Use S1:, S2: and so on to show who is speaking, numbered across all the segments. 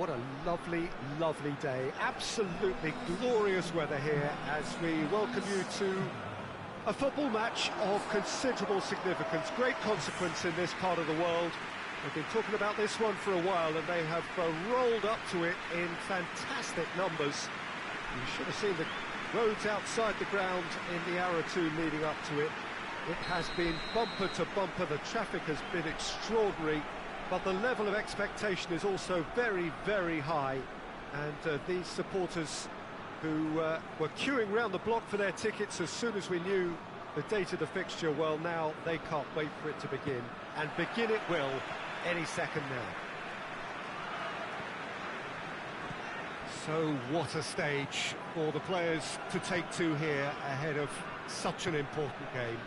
S1: What a lovely, lovely day. Absolutely glorious weather here as we welcome you to a football match of considerable significance, great consequence in this part of the world. We've been talking about this one for a while and they have rolled up to it in fantastic numbers. You should have seen the roads outside the ground in the hour or two leading up to it. It has been bumper to bumper, the traffic has been extraordinary, but the level of expectation is also very, very high. And these supporters who were queuing round the block for their tickets as soon as we knew the date of the fixture, well, now they can't wait for it to begin. And begin it will any second now. So what a stage for the players to take to here ahead of such an important game.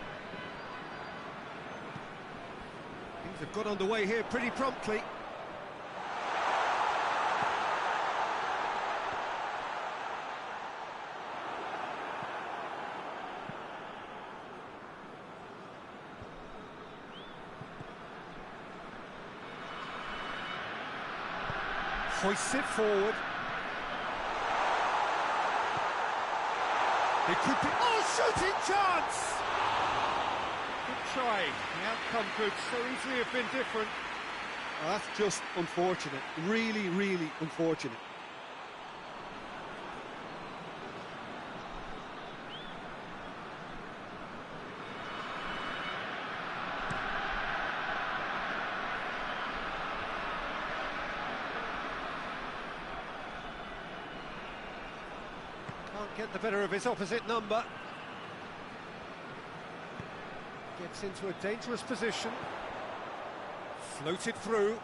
S1: Things have got underway here pretty promptly. Hoists it forward. It could be... Oh, shooting chance! Good try. The outcome could so easily have been different.
S2: Oh, that's just unfortunate. Really, really unfortunate.
S1: Can't get the better of his opposite number. Gets into a dangerous position. Floated through.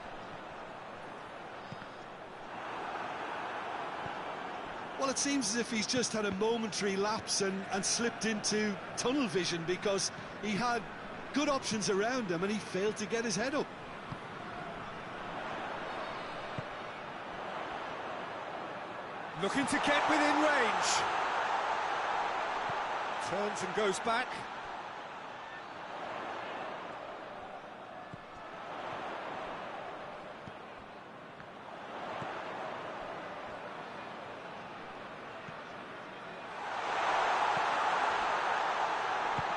S2: Well, it seems as if he's just had a momentary lapse and slipped into tunnel vision, because he had good options around him and he failed to get his head up.
S1: Looking to get within range. Turns and goes back.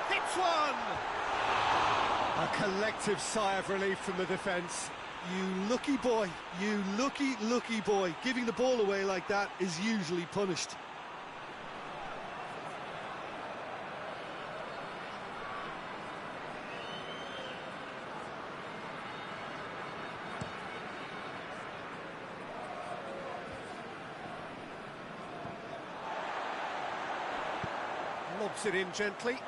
S1: Hits one! A collective sigh of relief from the defence.
S2: You lucky boy, you lucky, lucky boy. Giving the ball away like that is usually punished.
S1: Lobs it in gently.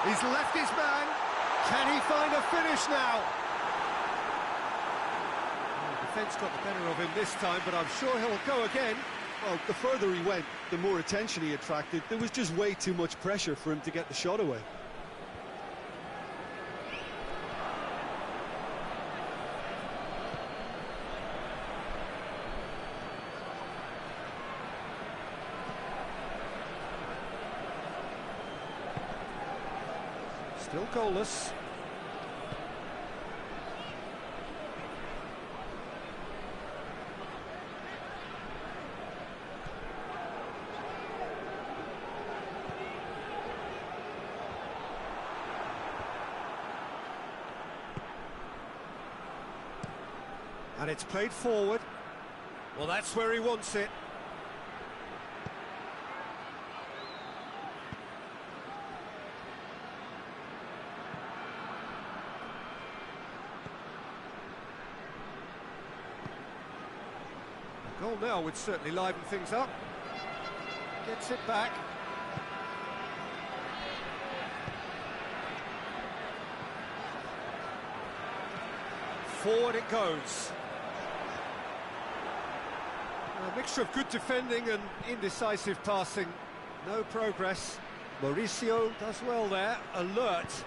S1: He's left his man. Can he find a finish now? The defence got the better of him this time, but I'm sure he'll go again.
S2: Well, the further he went, the more attention he attracted. There was just way too much pressure for him to get the shot away.
S1: Still goalless. And it's played forward. Well, that's where he wants it. A goal now would certainly liven things up. Gets it back. Forward it goes. A mixture of good defending and indecisive passing. No progress. Mauricio does well there. Alert.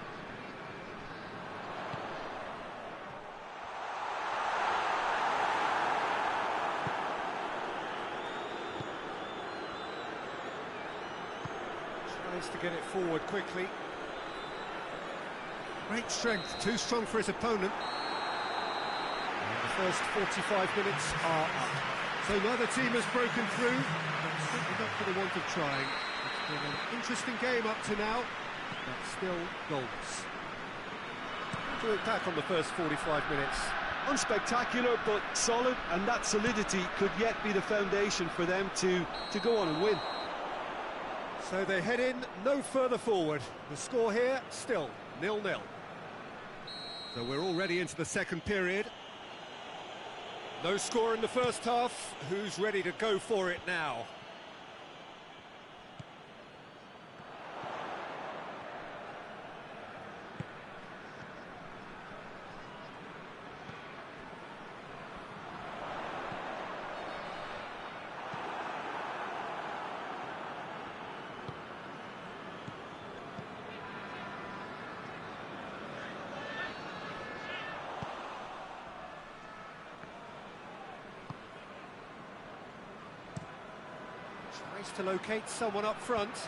S1: Tries to get it forward quickly. Great strength, too strong for his opponent. And the first 45 minutes are up. So neither team has broken through, but certainly not for the want of trying. It's been an interesting game up to now, but still goals. To look back on the first 45 minutes.
S2: Unspectacular, but solid, and that solidity could yet be the foundation for them to go on and win.
S1: So they head in no further forward. The score here, still 0-0. So we're already into the second period. No score in the first half. Who's ready to go for it now? Tries to locate someone up front. He's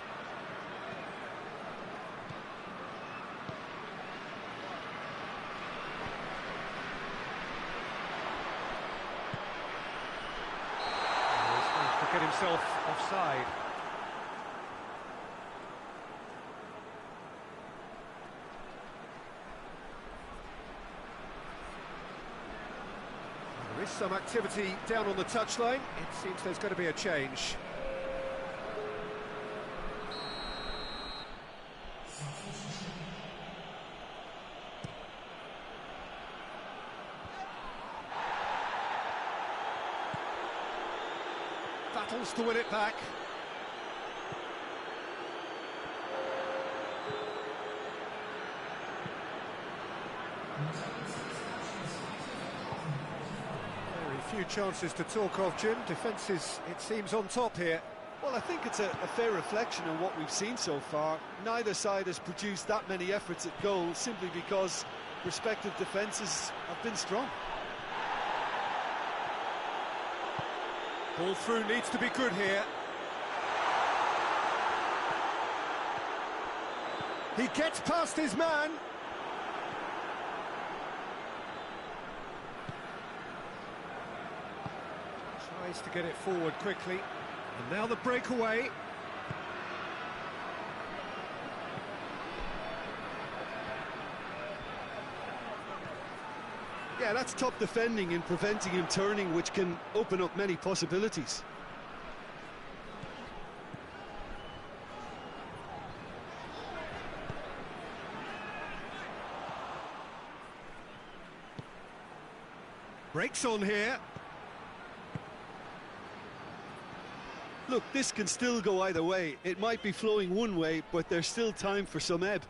S1: managed to get himself offside. There is some activity down on the touchline. It seems there's going to be a change. Battles to win it back. Very few chances to talk of, Jim. Defence is, it seems, on top here.
S2: Well, I think it's a fair reflection on what we've seen so far. Neither side has produced that many efforts at goal simply because respective defences have been strong.
S1: Ball through needs to be good here. He gets past his man. Tries to get it forward quickly. And now the breakaway.
S2: Yeah, that's top defending and preventing him turning, which can open up many possibilities.
S1: Breaks on here.
S2: Look, this can still go either way. It might be flowing one way, but there's still time for some ebb.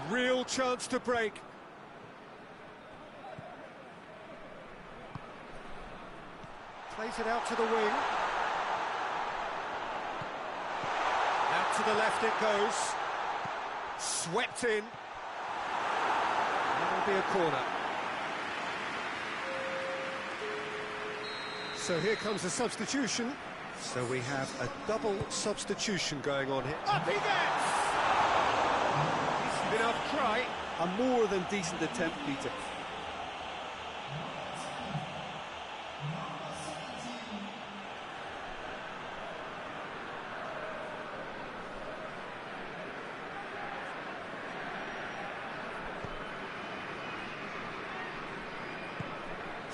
S1: A real chance to break. Plays it out to the wing. Out to the left it goes. Swept in. That'll be a corner. So here comes a substitution. So we have a double substitution going on here. Up he gets! Decent enough try.
S2: A more than decent attempt, Peter.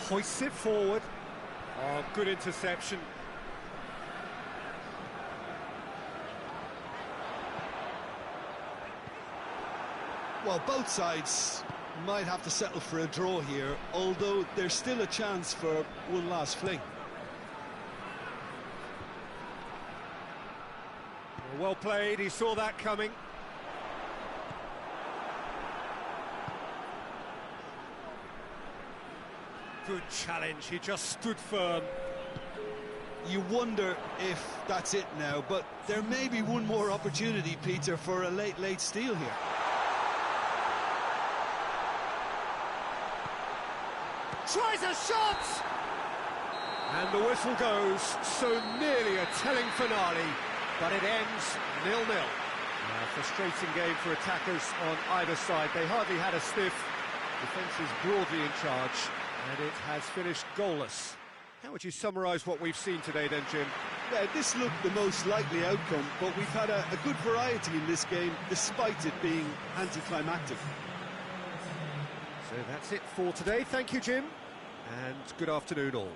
S1: Hoists it forward. Oh, good interception.
S2: Well, both sides might have to settle for a draw here, although there's still a chance for one last fling.
S1: Well played, he saw that coming. Good challenge, he just stood firm.
S2: You wonder if that's it now, but there may be one more opportunity, Peter, for a late steal here.
S1: Tries a shot! And the whistle goes, so nearly a telling finale. but it ends 0-0. A frustrating game for attackers on either side. They hardly had a sniff. Defence is broadly in charge, and it has finished goalless. How would you summarise what we've seen today then, Jim?
S2: Yeah, this looked the most likely outcome, but we've had a good variety in this game, despite it being anticlimactic.
S1: So that's it for today. Thank you, Jim, and good afternoon all.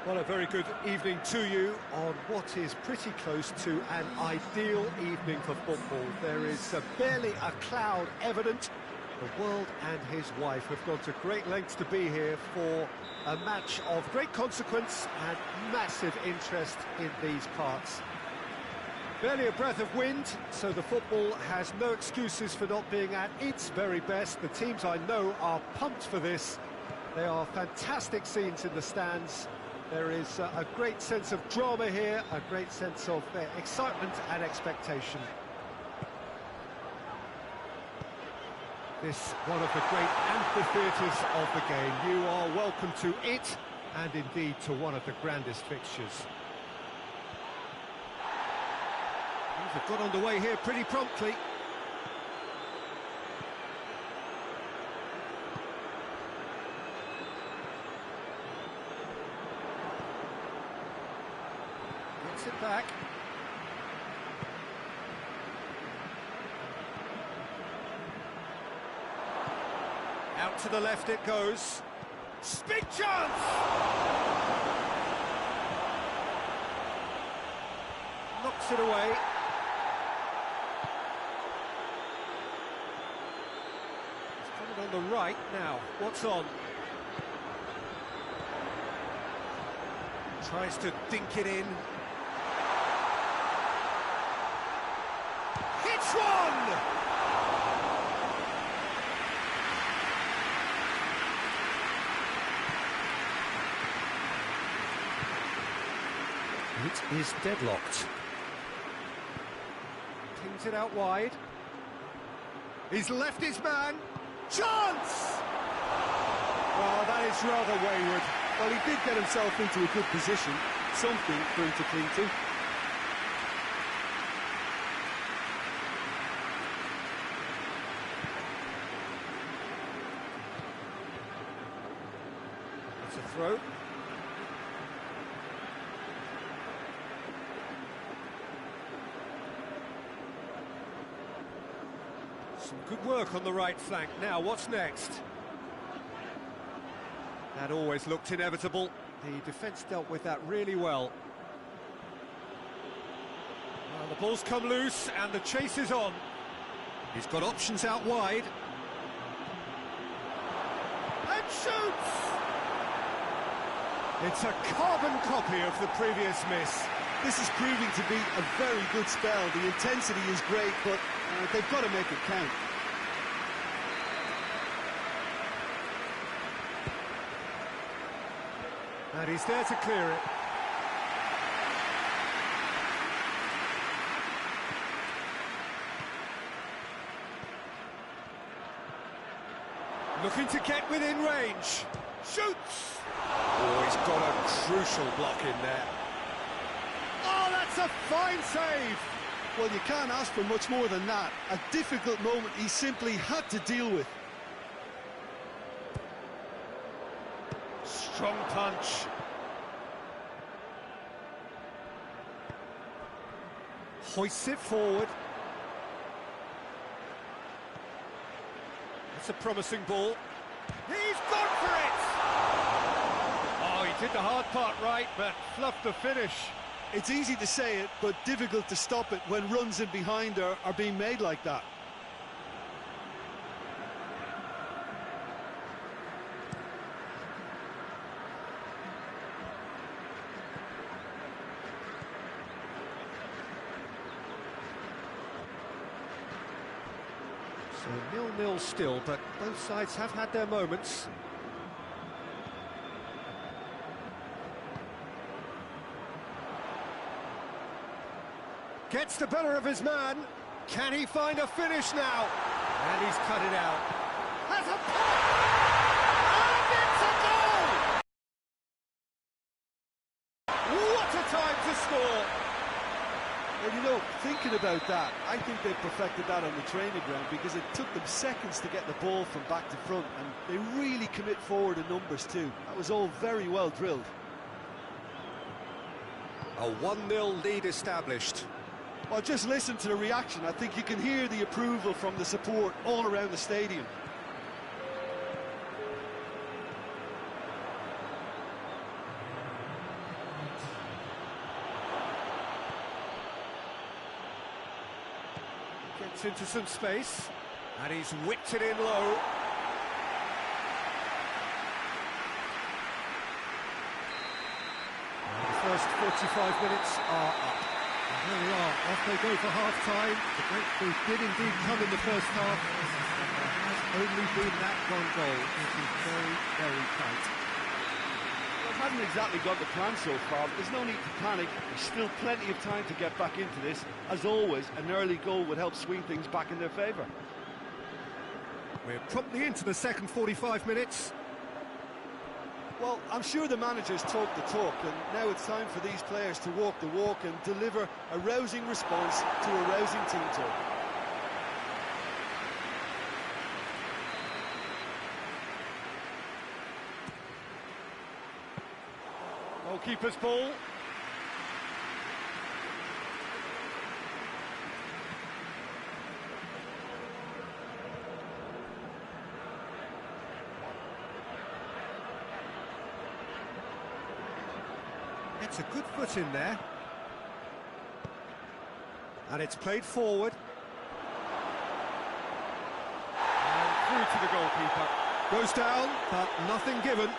S1: Well, a very good evening to you on what is pretty close to an ideal evening for football. There is barely a cloud evident. The world and his wife have gone to great lengths to be here for a match of great consequence and massive interest in these parts. Barely a breath of wind, so the football has no excuses for not being at its very best. The teams I know are pumped for this. There are fantastic scenes in the stands. There is a great sense of drama here, a great sense of excitement and expectation. This one of the great amphitheatres of the game. You are welcome to it, and indeed to one of the grandest fixtures. Things have got underway here pretty promptly. Gets it back. Out to the left it goes. Big chance! Knocks it away. On the right now, what's on? Tries to dink it in. Hits one! It is deadlocked. Pings it out wide. He's left his man. Chance!
S2: Well, that is rather wayward. Well, he did get himself into a good position. Something for him to cling to.
S1: It's a throw. Some good work on the right flank. Now, what's next? That always looked inevitable. The defence dealt with that really well. Well, the ball's come loose and the chase is on. He's got options out wide. And shoots! It's a carbon copy of the previous miss.
S2: This is proving to be a very good spell. The intensity is great, but they've got to make it count.
S1: And he's there to clear it. Looking to get within range. Shoots! Oh, he's got a crucial block in there. Oh, that's a fine save!
S2: Well, you can't ask for much more than that. A difficult moment he simply had to deal with.
S1: Strong punch. Hoists it forward. That's a promising ball. He's gone for it! Oh, he did the hard part right, but fluffed the finish.
S2: It's easy to say it, but difficult to stop it when runs in behind are being made like that.
S1: So 0-0 still, but both sides have had their moments. Gets the better of his man. Can he find a finish now? And he's cut it out. Has a and it's a goal! What a time to score!
S2: Well, you know, thinking about that, I think they perfected that on the training ground because it took them seconds to get the ball from back to front, and they really commit forward in numbers too. That was all very well drilled.
S1: A 1-0 lead established.
S2: Well, just listen to the reaction. I think you can hear the approval from the support all around the stadium.
S1: Gets into some space, and he's whipped it in low. And the first 45 minutes are up.
S3: There we are, off they go for half-time. The breakthrough did indeed come in the first half. There has only been that one goal, which is very, very tight.
S2: Well, it hasn't exactly got the plan so far, but there's no need to panic. There's still plenty of time to get back into this. As always, an early goal would help swing things back in their favour.
S1: We're promptly into the second 45 minutes.
S2: Well, I'm sure the managers talk the talk, and now it's time for these players to walk the walk and deliver a rousing response to a rousing team talk.
S1: Goalkeeper's ball. It's a good foot in there. And it's played forward. And through to the goalkeeper.
S3: Goes down, but nothing given.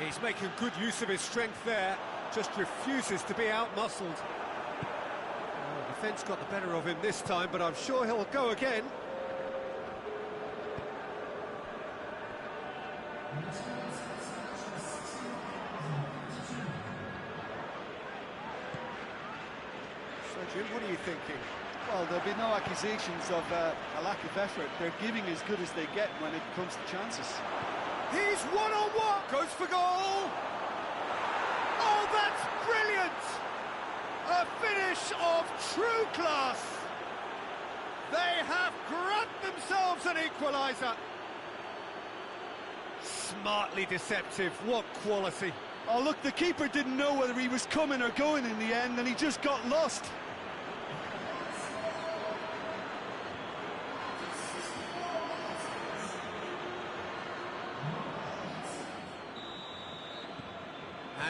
S1: He's making good use of his strength there, just refuses to be out-muscled. Well, defence got the better of him this time, but I'm sure he'll go again. So, Jim, what are you thinking?
S2: Well, there'll be no accusations of a lack of effort. They're giving as good as they get when it comes to chances.
S1: He's one-on-one, goes for goal! Oh, that's brilliant! A finish of true class! They have grabbed themselves an equaliser. Smartly deceptive, what quality.
S2: Oh, look, the keeper didn't know whether he was coming or going in the end, and he just got lost.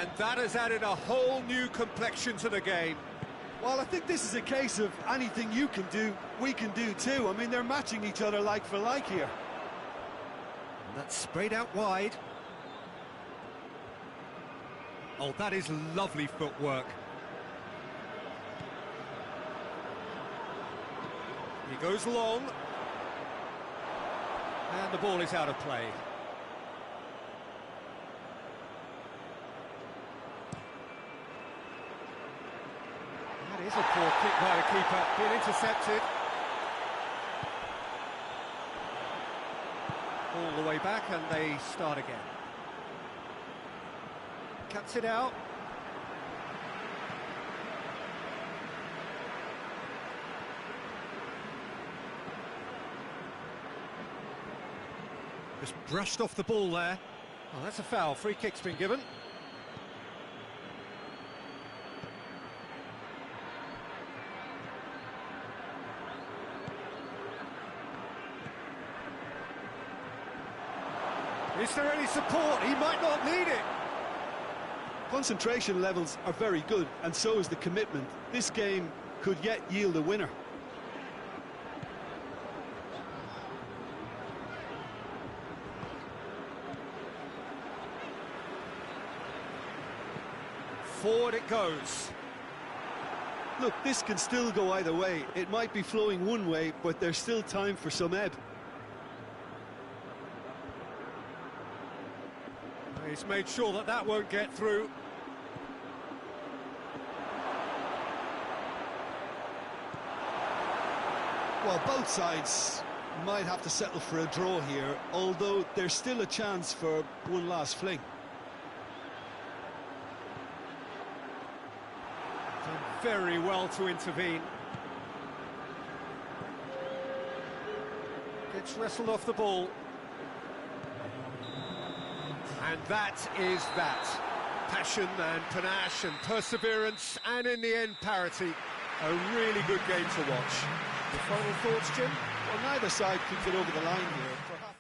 S1: And that has added a whole new complexion to the game.
S2: Well, I think this is a case of anything you can do, we can do too. I mean, they're matching each other like for like here.
S3: And that's sprayed out wide.
S1: Oh, that is lovely footwork. He goes long. And the ball is out of play. That is a poor kick by the keeper, being intercepted. All the way back and they start again. Cuts it out.
S3: Just brushed off the ball there.
S1: Oh, that's a foul. Free kick's been given. Is there any support? He might not need it.
S2: Concentration levels are very good, and so is the commitment. This game could yet yield a winner.
S1: Forward it goes.
S2: Look, this can still go either way. It might be flowing one way, but there's still time for some ebb.
S1: He's made sure that that won't get through.
S2: Well, both sides might have to settle for a draw here, although there's still a chance for one last fling.
S1: Done very well to intervene. Gets wrestled off the ball. And that is that. Passion and panache and perseverance, and in the end, parity. A really good game to watch. Your final thoughts, Jim?
S2: Well, neither side could get over the line here. Perhaps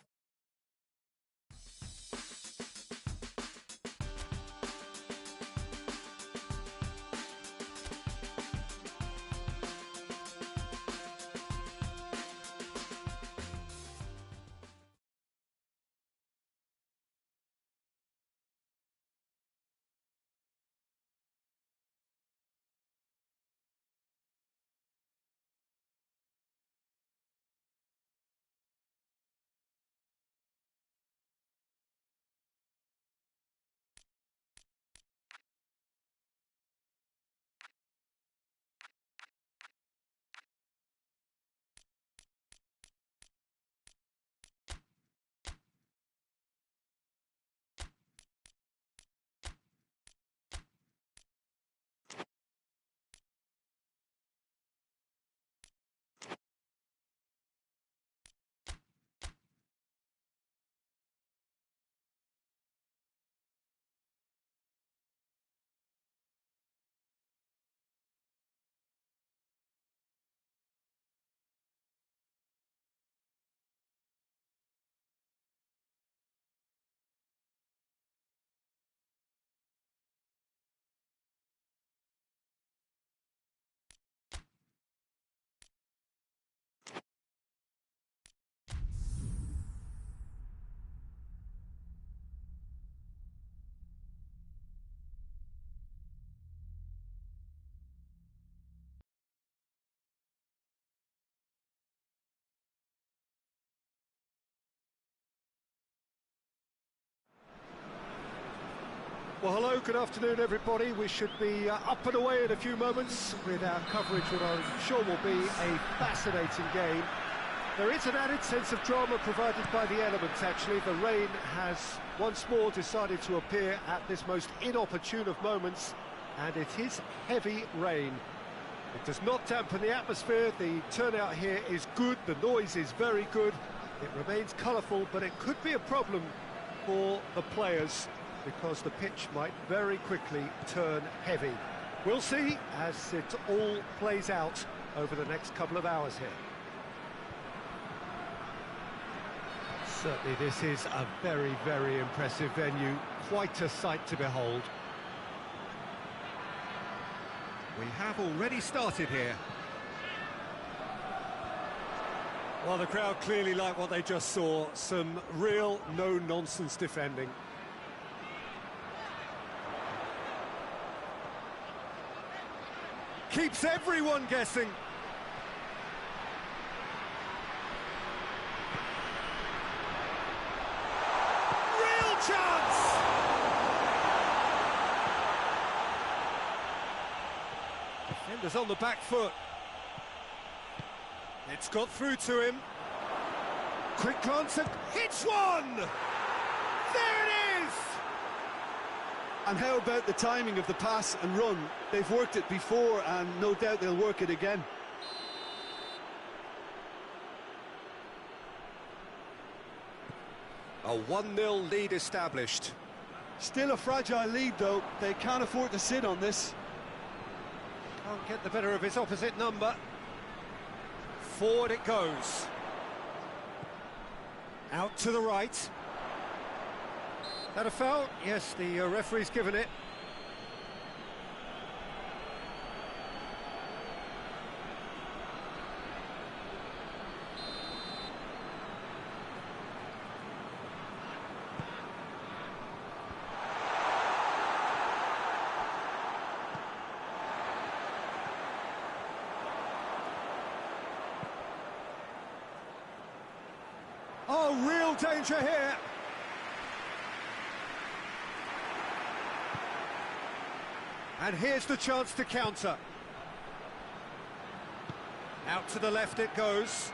S1: Well, hello, good afternoon, everybody. We should be up and away in a few moments with our coverage, what I'm sure will be a fascinating game. There is an added sense of drama provided by the elements, actually. The rain has once more decided to appear at this most inopportune of moments, and it is heavy rain. It does not dampen the atmosphere. The turnout here is good, the noise is very good. It remains colourful, but it could be a problem for the players, because the pitch might very quickly turn heavy. We'll see as it all plays out over the next couple of hours here. Certainly this is a very, very impressive venue, quite a sight to behold. We have already started here. Well, the crowd clearly like what they just saw, some real no-nonsense defending. Keeps everyone guessing. Real chance! Defenders on the back foot. It's got through to him. Quick glance and hits one! There it is!
S2: And how about the timing of the pass and run? They've worked it before, and no doubt they'll work it again.
S1: A 1-0 lead established.
S2: Still a fragile lead, though. They can't afford to sit on this.
S1: Can't get the better of his opposite number. Forward it goes. Out to the right. That a foul? Yes, the referee's given it. Oh, real danger here. And here's the chance to counter. Out to the left it goes.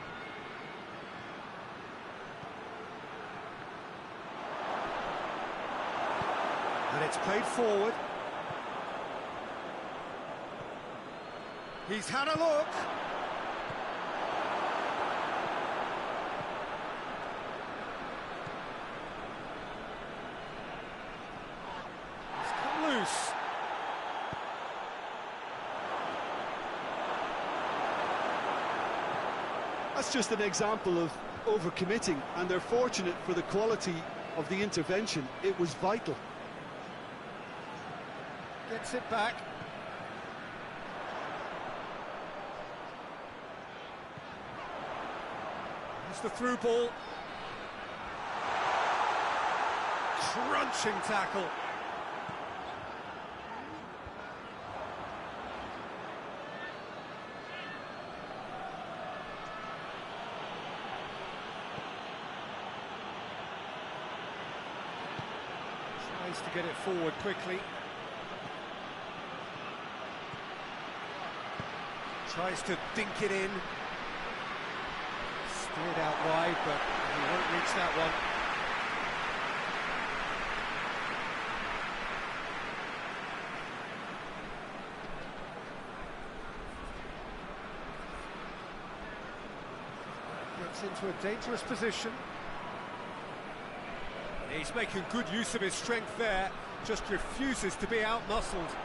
S1: And it's played forward. He's had a look. It's come loose.
S2: That's just an example of overcommitting, and they're fortunate for the quality of the intervention. It was vital.
S1: Gets it back. It's the through ball. Crunching tackle. Tries to get it forward quickly. Tries to dink it in. Steered out wide, but he won't reach that one. Gets into a dangerous position. He's making good use of his strength there, just refuses to be out-muscled.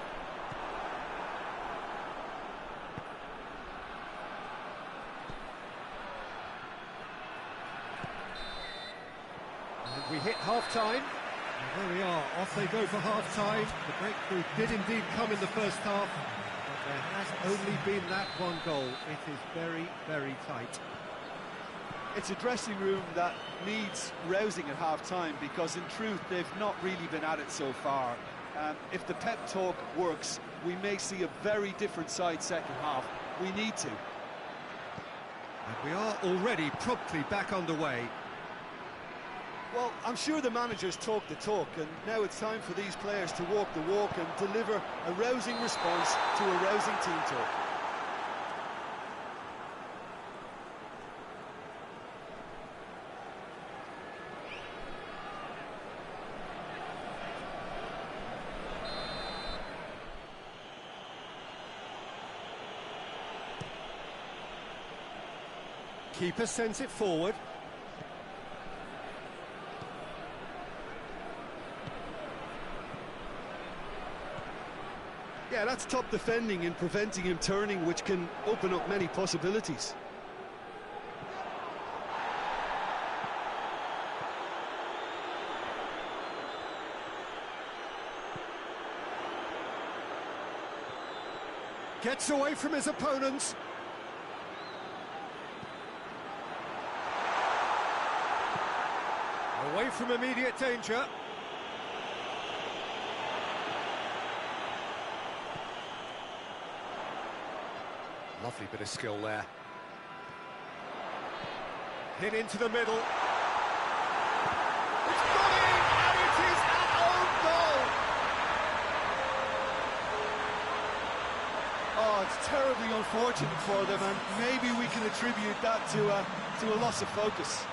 S1: And we hit half-time.
S3: And there we are, off they go for half-time. The breakthrough did indeed come in the first half, but there has only been that one goal. It is very, very tight.
S2: It's a dressing room that needs rousing at half-time, because in truth they've not really been at it so far. If the pep talk works, we may see a very different side second half. We need to.
S1: And we are already promptly back underway.
S2: Well, I'm sure the managers talk the talk, and now it's time for these players to walk the walk and deliver a rousing response to a rousing team talk.
S1: Keeper sends it forward.
S2: Yeah, that's top defending and preventing him turning, which can open up many possibilities.
S1: Gets away from his opponents. Away from immediate danger. Lovely bit of skill there. Hit into the middle. It's gone in, and it is an own goal!
S2: Oh, it's terribly unfortunate for them, and maybe we can attribute that to a loss of focus.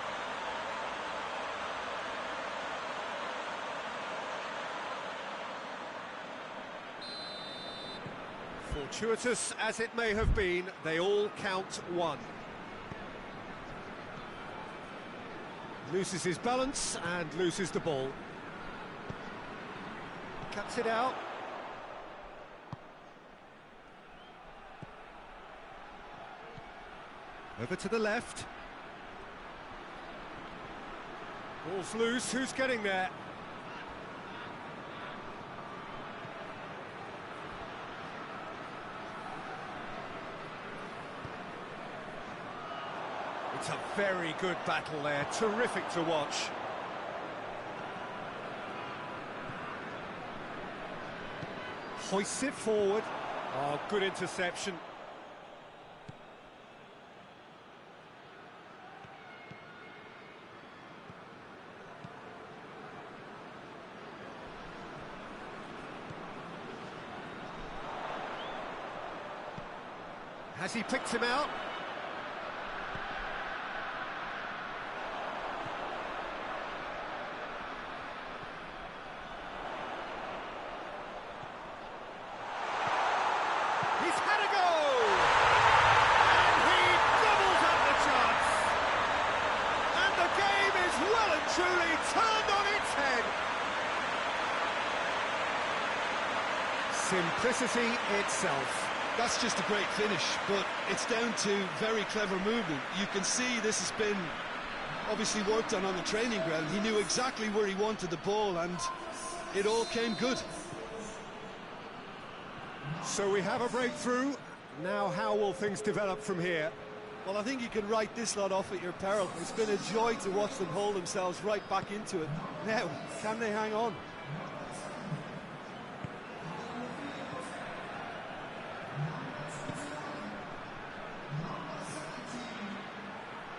S1: Fortuitous as it may have been, they all count one. Loses his balance and loses the ball. Cuts it out. Over to the left. Ball's loose, who's getting there? It's a very good battle there, terrific to watch. Hoists it forward. Oh, good interception. Has he picked him out? He's had a go! And he doubles up the chance! And the game is well and truly turned on its head! Simplicity itself.
S2: That's just a great finish, but it's down to very clever movement. You can see this has been obviously worked on the training ground. He knew exactly where he wanted the ball, and it all came good.
S1: So we have a breakthrough. Now how will things develop from here?
S2: Well, I think you can write this lot off at your peril. It's been a joy to watch them hold themselves right back into it. Now, can they hang on?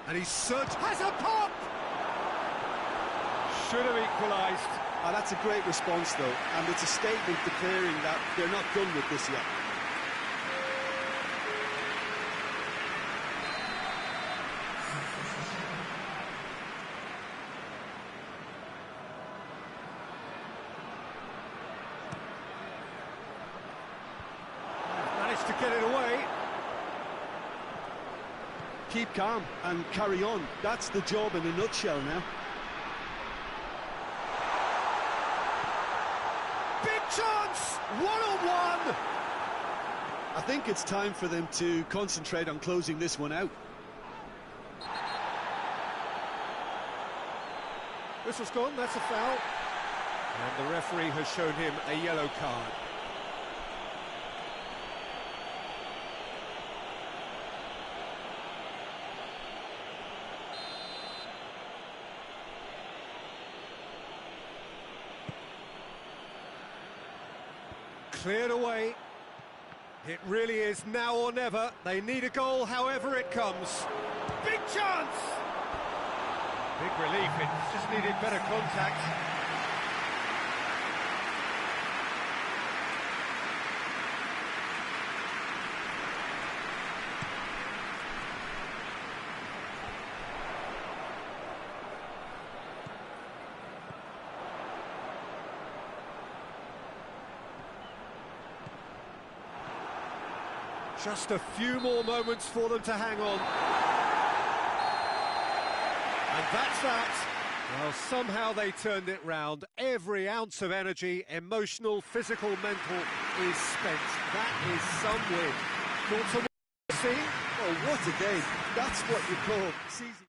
S1: And he has a pop! Should have equalised.
S2: Ah, that's a great response, though, and it's a statement declaring that they're not done with this yet.
S1: Managed to get it away.
S2: Keep calm and carry on. That's the job in a nutshell now.
S1: Big chance! One-on-one!
S2: I think it's time for them to concentrate on closing this one out.
S1: Whistle's gone, that's a foul. And the referee has shown him a yellow card. Cleared away. It really is now or never. They need a goal, however it comes. Big chance! Big relief, it just needed better contact. Just a few more moments for them to hang on. And that's that. Well, somehow they turned it round. Every ounce of energy, emotional, physical, mental, is spent. That is some win. Thoughts on what you've seen?
S2: Oh, what a game. That's what you call season.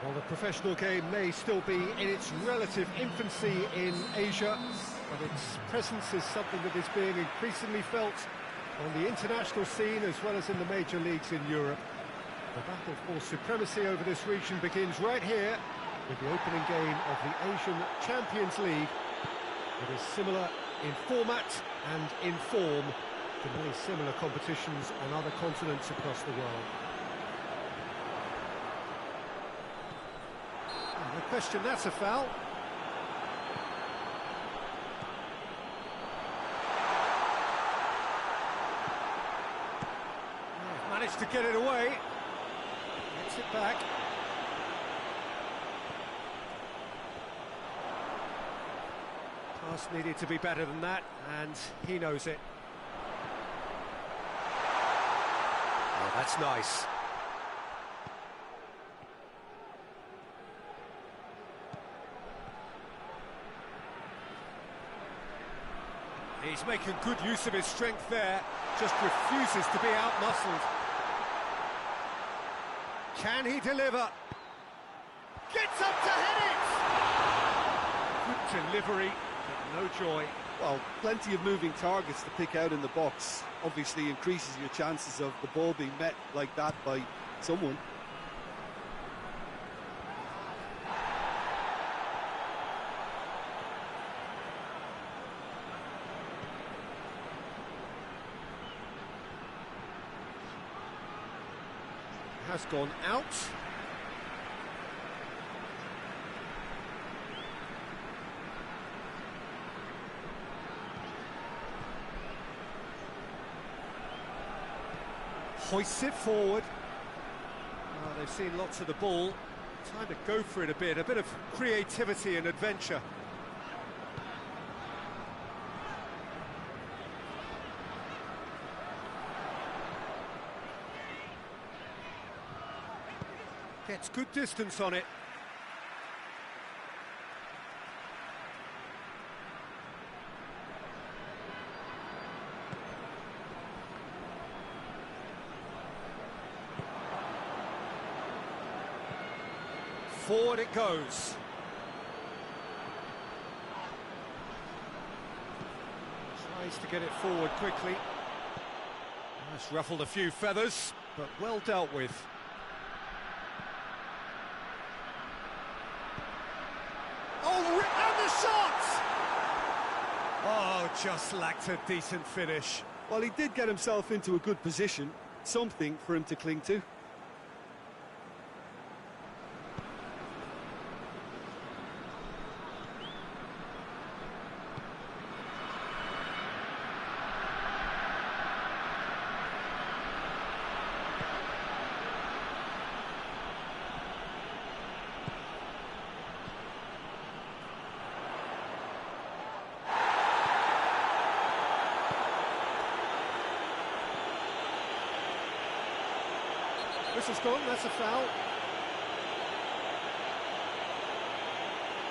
S1: Well, the professional game may still be in its relative infancy in Asia, but its presence is something that is being increasingly felt on the international scene as well as in the major leagues in Europe. The battle for supremacy over this region begins right here with the opening game of the Asian Champions League. It is similar in format and in form to many similar competitions on other continents across the world. No question, that's a foul. Managed to get it away. Gets it back. Pass needed to be better than that, and he knows it. Oh, that's nice. He's making good use of his strength there, just refuses to be out-muscled. Can he deliver? Gets up to hit it! Good delivery, but no joy.
S2: Well, plenty of moving targets to pick out in the box. Obviously increases your chances of the ball being met like that by someone.
S1: Has gone out. Hoists it forward. Oh, they've seen lots of the ball. Time to go for it a bit of creativity and adventure. Gets good distance on it. Forward it goes. Tries to get it forward quickly. That's ruffled a few feathers, but well dealt with. just lacked a decent finish.
S2: Well, he did get himself into a good position, something for him to cling to.
S1: Whistle's gone, that's a foul.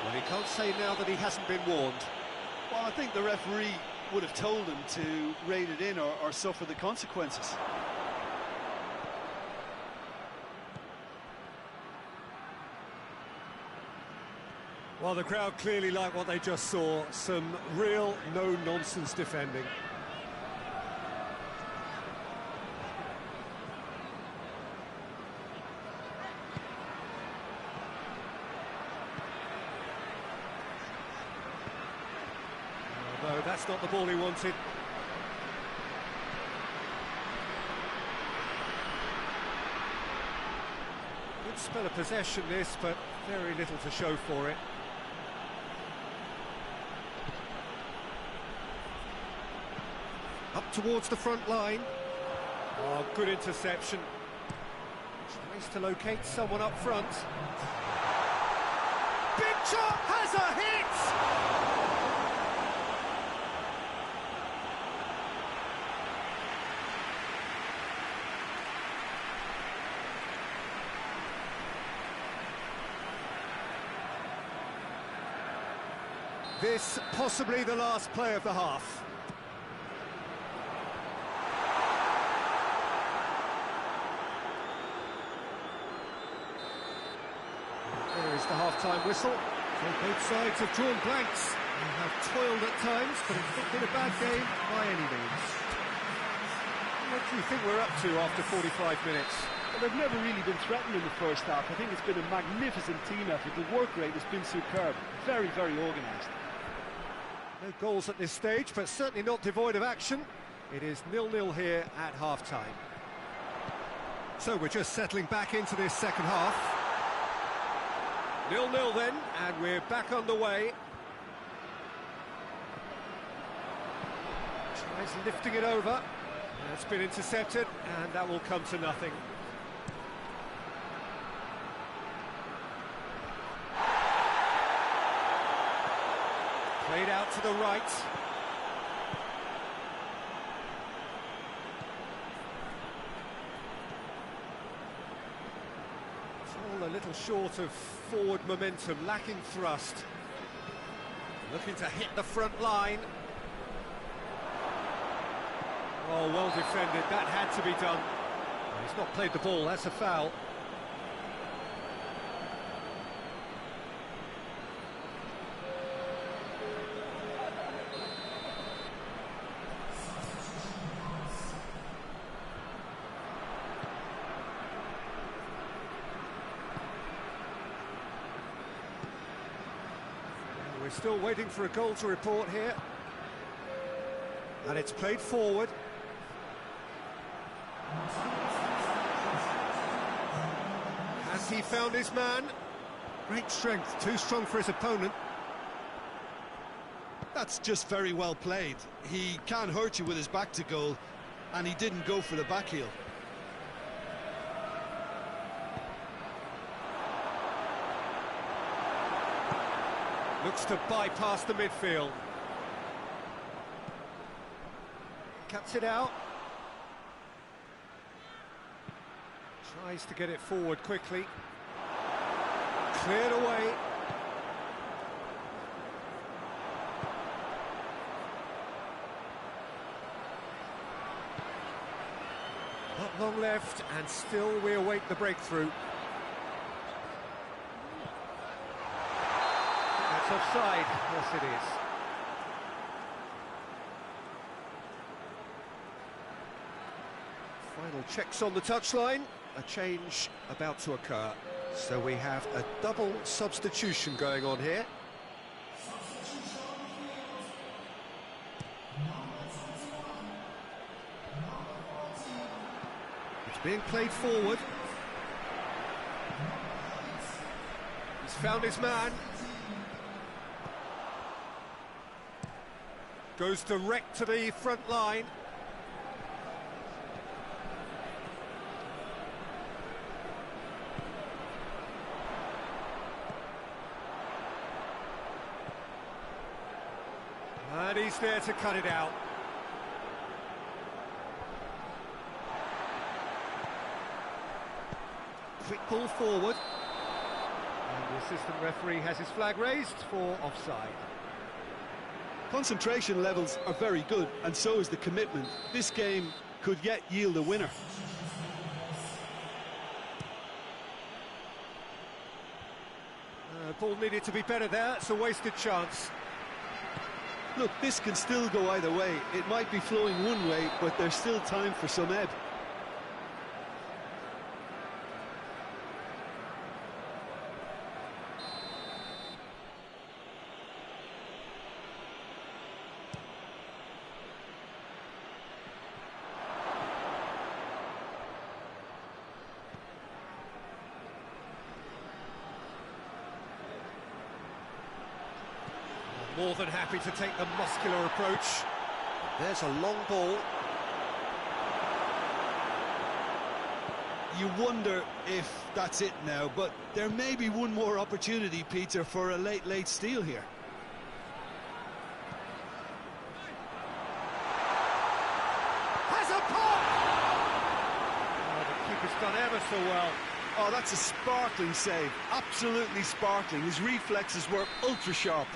S1: Well, he can't say now that he hasn't been warned.
S2: Well, I think the referee would have told him to rein it in or suffer the consequences.
S1: Well, the crowd clearly like what they just saw. Some real no-nonsense defending. No, that's not the ball he wanted. Good spell of possession this, but very little to show for it. Up towards the front line. Oh, good interception. Tries to locate someone up front. Big shot has a hit! This possibly the last play of the half. There is the half-time whistle.
S3: So both sides have drawn blanks and have toiled at times, but it's not been a bad game by any means.
S1: What do you think we're up to after 45 minutes?
S2: Well, they've never really been threatened in the first half. I think it's been a magnificent team effort. The work rate has been superb. Very, very organised.
S1: No goals at this stage, but certainly not devoid of action. It is 0-0 here at half-time.
S3: So we're just settling back into this second half.
S1: 0-0 then, and we're back underway. Tries lifting it over. It's been intercepted, and that will come to nothing. Played out to the right. It's all a little short of forward momentum, lacking thrust. Looking to hit the front line. Oh, well defended, that had to be done. He's not played the ball, that's a foul. We're still waiting for a goal to report here. And it's played forward. Has he found his man?
S3: Great strength, too strong for his opponent.
S2: That's just very well played. He can't hurt you with his back to goal, and he didn't go for the back heel.
S1: Looks to bypass the midfield. Cuts it out. Tries to get it forward quickly. Cleared away. Not long left, and still we await the breakthrough. That's offside. Yes, it is. Final checks on the touchline. A change about to occur. So we have a double substitution going on here. Being played forward. He's found his man. Goes direct to the front line. And he's there to cut it out. Quick ball forward. And the assistant referee has his flag raised for offside.
S2: Concentration levels are very good, and so is the commitment. This game could yet yield a winner.
S1: Ball needed to be better there. It's a wasted chance.
S2: Look, this can still go either way. It might be flowing one way, but there's still time for some ebb.
S1: More than happy to take the muscular approach. There's a long ball.
S2: You wonder if that's it now, but there may be one more opportunity, Peter, for a late steal here.
S1: Has a pop! Oh, the keeper's done ever so well.
S2: Oh, that's a sparkling save. Absolutely sparkling. His reflexes were ultra sharp.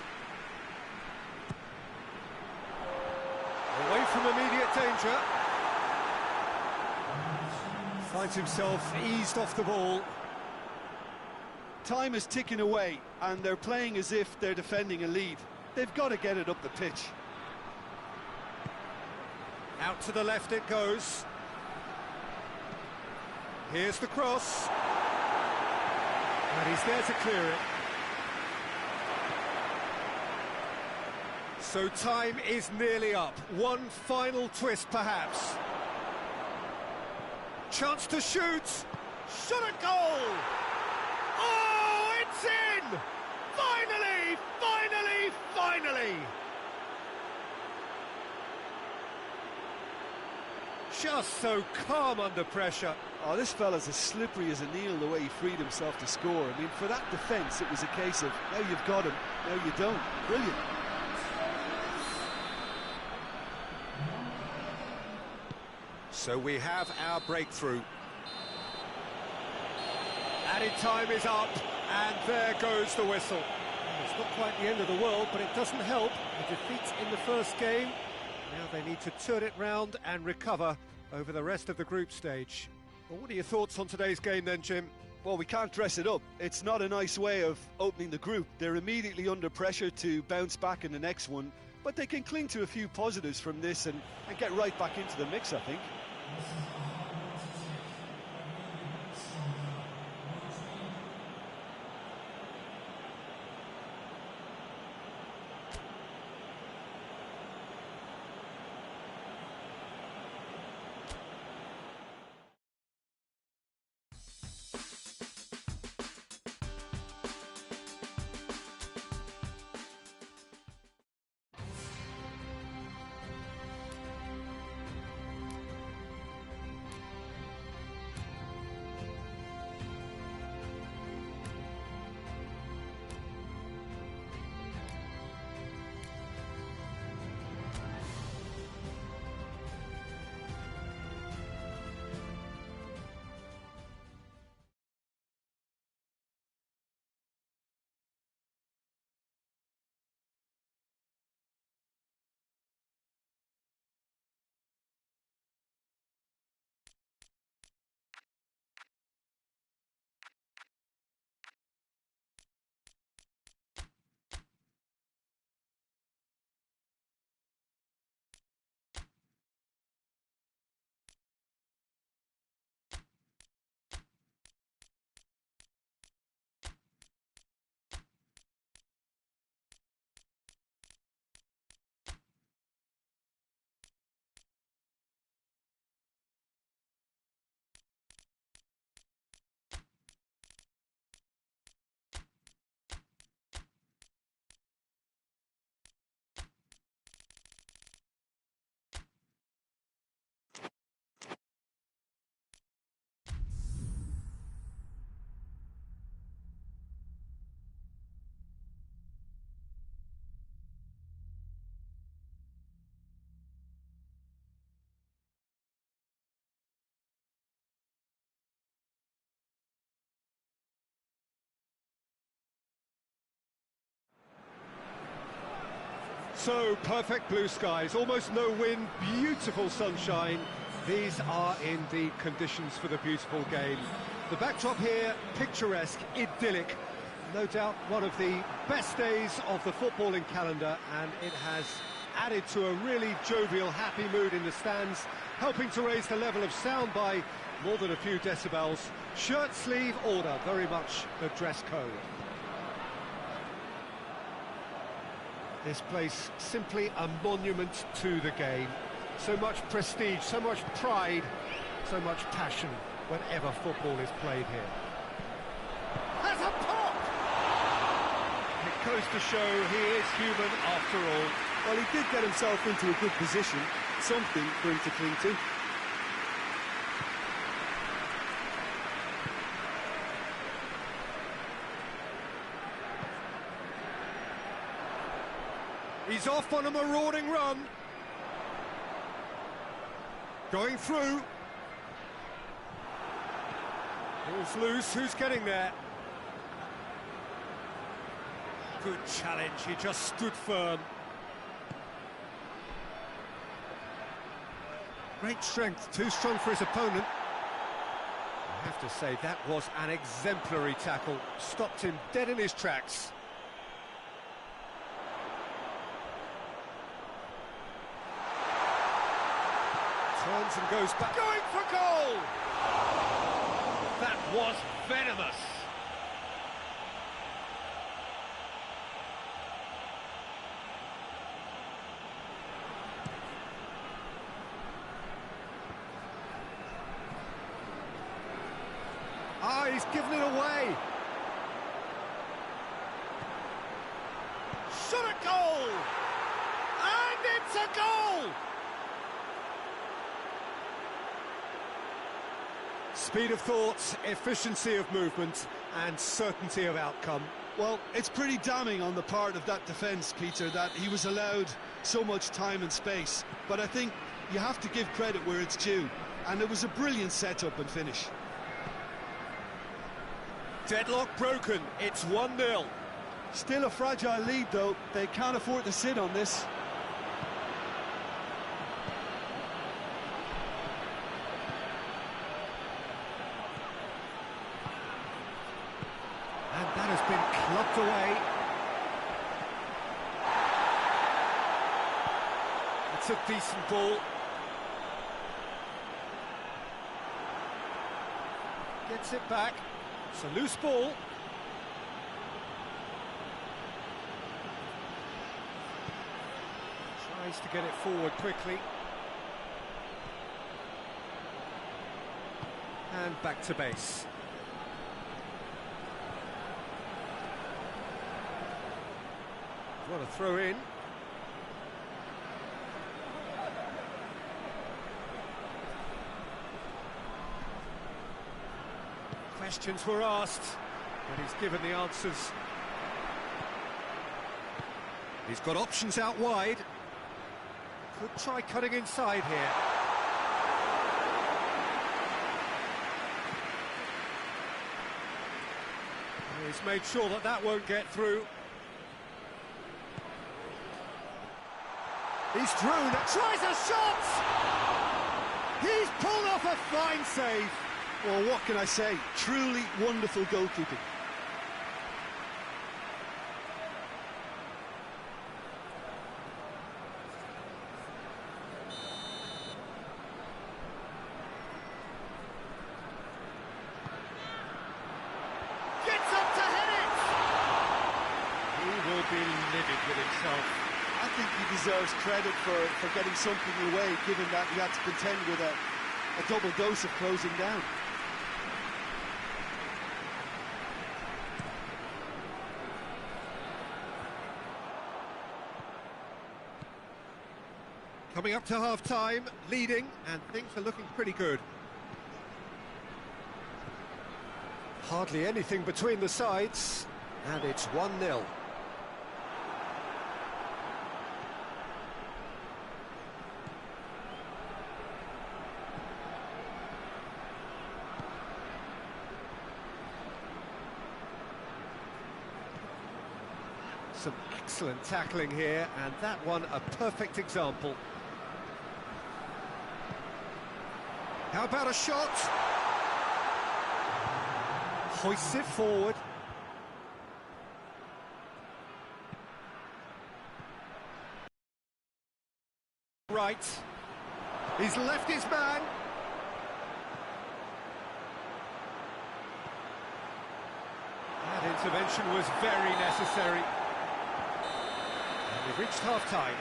S1: Away from immediate danger. Finds himself eased off the ball.
S2: Time is ticking away, and they're playing as if they're defending a lead. They've got to get it up the pitch.
S1: Out to the left it goes. Here's the cross. And he's there to clear it. So time is nearly up. One final twist, perhaps. Chance to shoot. Shot a goal! Oh, it's in! Finally! Finally! Finally! Just so calm under pressure.
S2: Oh, this fella's as slippery as a needle the way he freed himself to score. I mean, for that defence, it was a case of, now you've got him, now you don't. Brilliant.
S1: So we have our breakthrough. Added time is up, and there goes the whistle. It's not quite the end of the world, but it doesn't help. A defeat in the first game. Now they need to turn it round and recover over the rest of the group stage. Well, what are your thoughts on today's game then, Jim?
S2: Well, we can't dress it up. It's not a nice way of opening the group. They're immediately under pressure to bounce back in the next one, but they can cling to a few positives from this and get right back into the mix, I think.
S1: So, perfect blue skies, almost no wind, beautiful sunshine. These are indeed conditions for the beautiful game. The backdrop here, picturesque, idyllic. No doubt one of the best days of the footballing calendar, and it has added to a really jovial, happy mood in the stands, helping to raise the level of sound by more than a few decibels. Shirt sleeve order, very much the dress code. This place simply a monument to the game. So much prestige, so much pride, so much passion whenever football is played here. Has a pop! It goes to show he is human after all.
S2: Well, he did get himself into a good position, something for him to cling to.
S1: He's off on a marauding run. Going through. Ball's loose, who's getting there? Good challenge, he just stood firm. Great strength, too strong for his opponent. I have to say, that was an exemplary tackle. Stopped him dead in his tracks. Turns and goes back. Going for goal! That was venomous. Ah, he's given it away. Shot a goal! And it's a goal! Speed of thought, efficiency of movement, and certainty of outcome.
S2: Well, it's pretty damning on the part of that defence, Peter, that he was allowed so much time and space. But I think you have to give credit where it's due. And it was a brilliant setup and finish.
S1: Deadlock broken, it's 1-0.
S2: Still a fragile lead, though. They can't afford to sit on this.
S1: And that has been clubbed away. It's a decent ball. Gets it back. It's a loose ball. Tries to get it forward quickly. And back to base. What a throw in. Questions were asked, and he's given the answers. He's got options out wide. Could try cutting inside here. He's made sure that that won't get through. He's through, tries a shot! He's pulled off a fine save.
S2: Well, what can I say? Truly wonderful goalkeeping.
S1: Gets up to head it! He will be livid with himself.
S2: I think he deserves credit for getting something away, given that he had to contend with a double dose of closing down.
S1: Coming up to half-time, leading, and things are looking pretty good. Hardly anything between the sides, and it's 1-0. Some excellent tackling here, and that one a perfect example. How about a shot? Hoists it forward. Right. He's left his man. That intervention was very necessary. And we've reached half-time.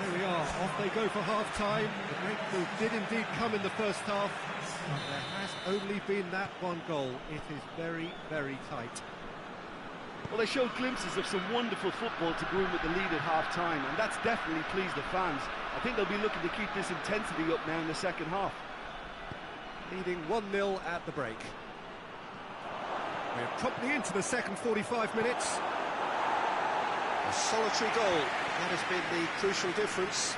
S3: There we are, off they go for half-time. The breakthrough did indeed come in the first half, but there has only been that one goal. It is very, very tight.
S2: Well, they showed glimpses of some wonderful football to go in with the lead at half-time, and that's definitely pleased the fans. I think they'll be looking to keep this intensity up now in the second half.
S1: Leading 1-0 at the break. We're promptly into the second 45 minutes. A solitary goal, that has been the crucial difference.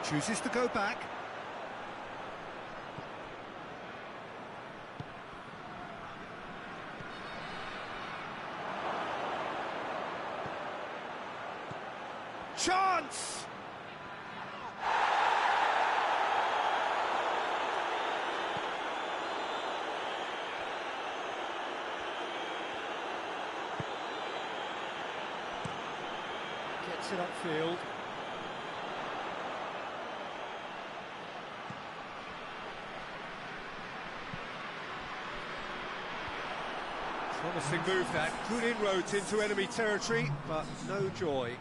S1: Chooses to go back. Chance! Gets it upfield. Promising move that, good inroads into enemy territory, but no joy.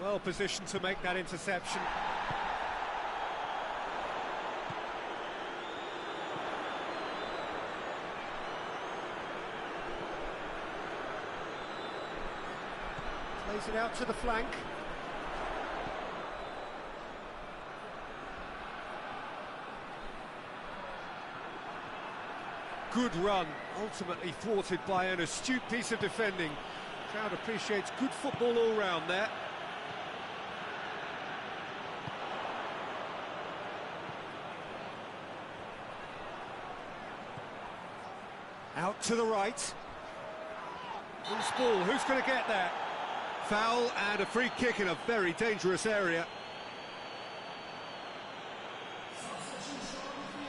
S1: Well positioned to make that interception. Plays it out to the flank. Good run, ultimately thwarted by an astute piece of defending. Crowd appreciates good football all round there. Out to the right. Loose ball, who's going to get that? Foul and a free kick in a very dangerous area.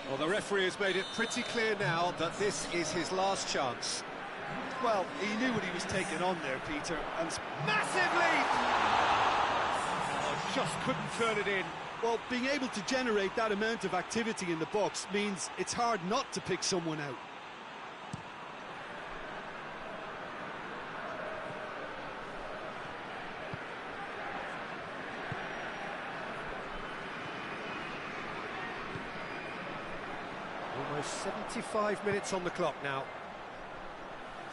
S1: Well, the referee has made it pretty clear now that this is his last chance.
S2: Well, he knew what he was taking on there, Peter, and
S1: Massive lead! Oh, just couldn't turn it in.
S2: well, being able to generate that amount of activity in the box means it's hard not to pick someone out.
S1: Almost 75 minutes on the clock now.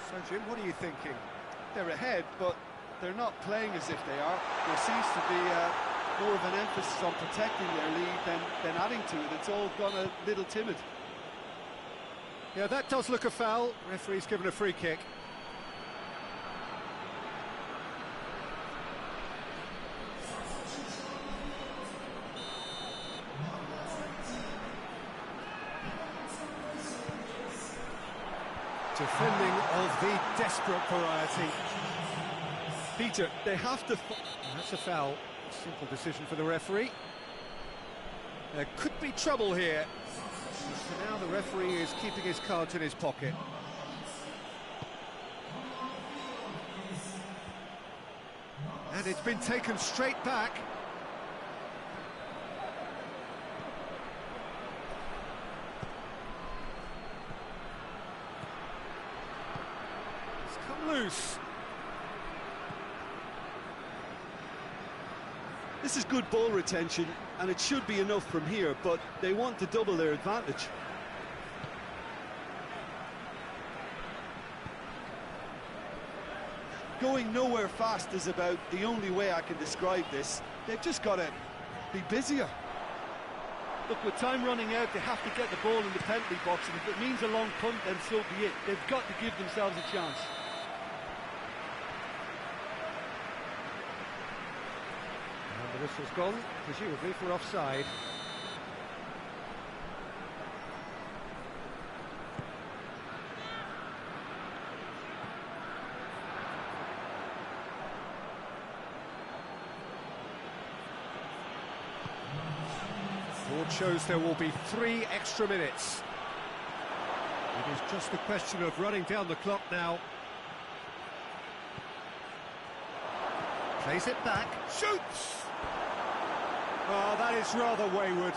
S1: So, Jim, what are you thinking?
S2: They're ahead, but they're not playing as if they are. There seems to be more of an emphasis on protecting their lead than adding to it. It's all gone a little timid.
S1: Yeah, that does look a foul. Referee's given a free kick. Defending of the desperate variety.
S2: Peter, they have to...
S1: That's a foul. Simple decision for the referee. There could be trouble here. For now, the referee is keeping his cards in his pocket. And it's been taken straight back. It's come loose.
S2: This is good ball retention, and it should be enough from here, but they want to double their advantage. Going nowhere fast is about the only way I can describe this. They've just got to be busier. Look, with time running out, they have to get the ball in the penalty box, and if it means a long punt, then so be it. They've got to give themselves a chance.
S1: And the whistle's gone, presumably for offside. Board shows there will be 3 extra minutes.
S3: It is just a question of running down the clock now. Plays it back, shoots!
S1: Oh, that is rather wayward.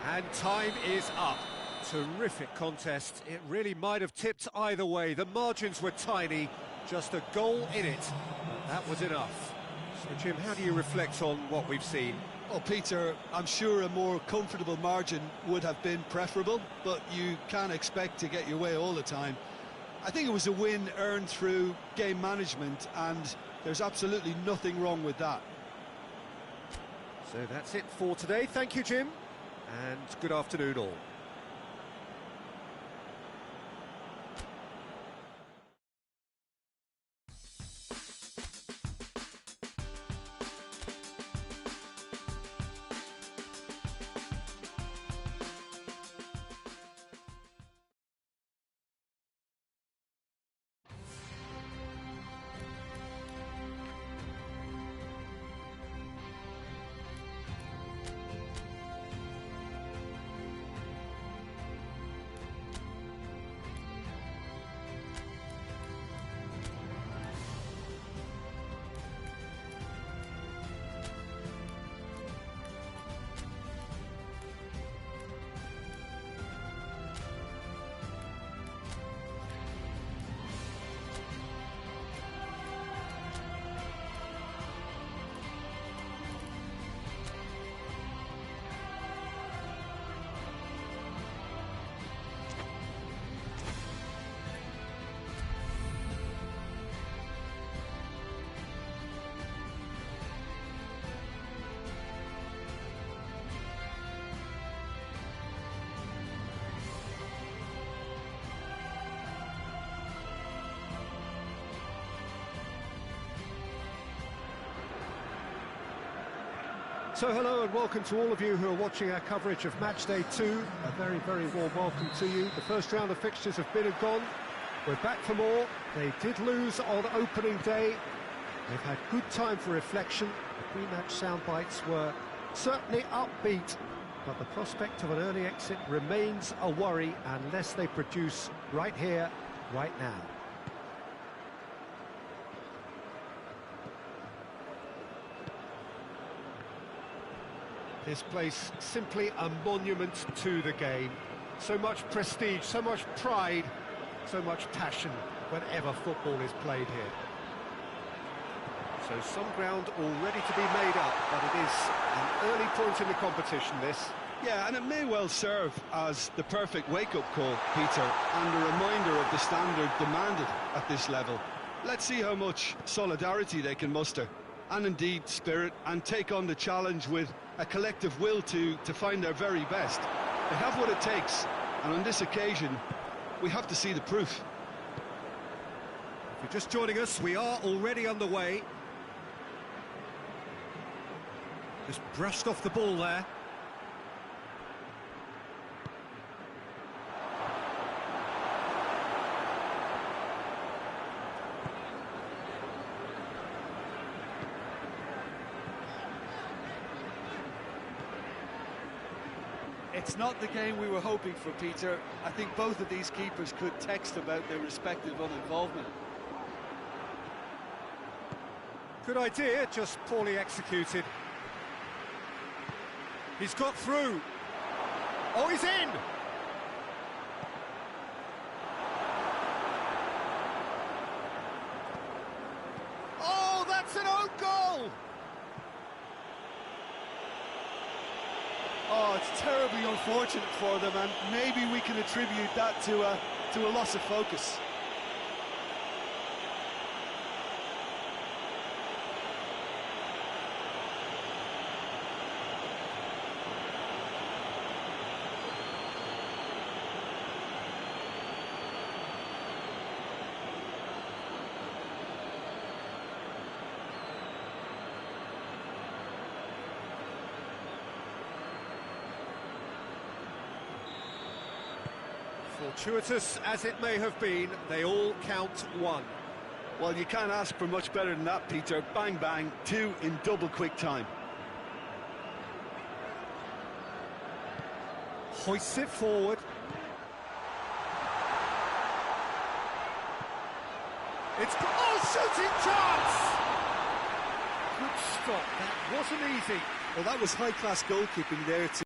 S1: And time is up. Terrific contest. It really might have tipped either way. The margins were tiny, just a goal in it. That was enough. So, Jim, how do you reflect on what we've seen?
S2: Well, Peter, I'm sure a more comfortable margin would have been preferable, but you can't expect to get your way all the time. I think it was a win earned through game management, and there's absolutely nothing wrong with that.
S1: So that's it for today. Thank you, Jim, and good afternoon all. So hello and welcome to all of you who are watching our coverage of Match Day 2. A very, very warm welcome to you. The first round of fixtures have been and gone. We're back for more. They did lose on opening day. They've had good time for reflection. The pre-match sound bites were certainly upbeat, but the prospect of an early exit remains a worry unless they produce right here, right now. This place simply a monument to the game. So much prestige, so much pride, so much passion whenever football is played here. So some ground already to be made up, but it is an early point in the competition, this.
S2: Yeah, and it may well serve as the perfect wake-up call, Peter, and a reminder of the standard demanded at this level. Let's see how much solidarity they can muster, and indeed spirit, and take on the challenge with a collective will to find their very best. They have what it takes, and on this occasion, we have to see the proof.
S1: If you're just joining us, we are already underway. Just brushed off the ball there.
S2: It's not the game we were hoping for, Peter. I think both of these keepers could text about their respective uninvolvement.
S1: Good idea, just poorly executed. He's got through. Oh, he's in! Oh, that's an own goal!
S2: Oh, it's terribly unfortunate for them, and maybe we can attribute that to a loss of focus.
S1: Fortuitous as it may have been, they all count one.
S2: Well, you can't ask for much better than that, Peter. Bang, bang, two in double quick time.
S1: Hoists it forward. It's... oh, shooting chance! Good stop, that wasn't easy.
S2: Well, that was high-class goalkeeping there too.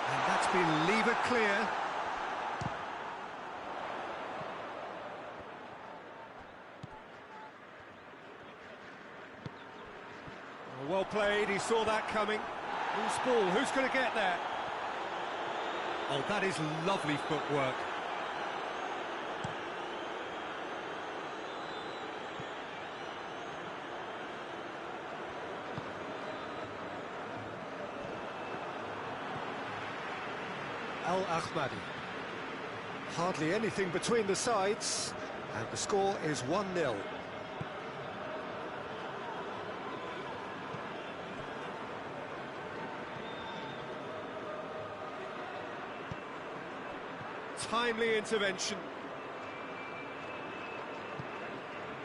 S1: And that's been levered clear. Well played, he saw that coming. Loose ball, who's going to get there? Oh, that is lovely footwork. Al-Ahmadi. Hardly anything between the sides, and the score is 1-0. Timely intervention.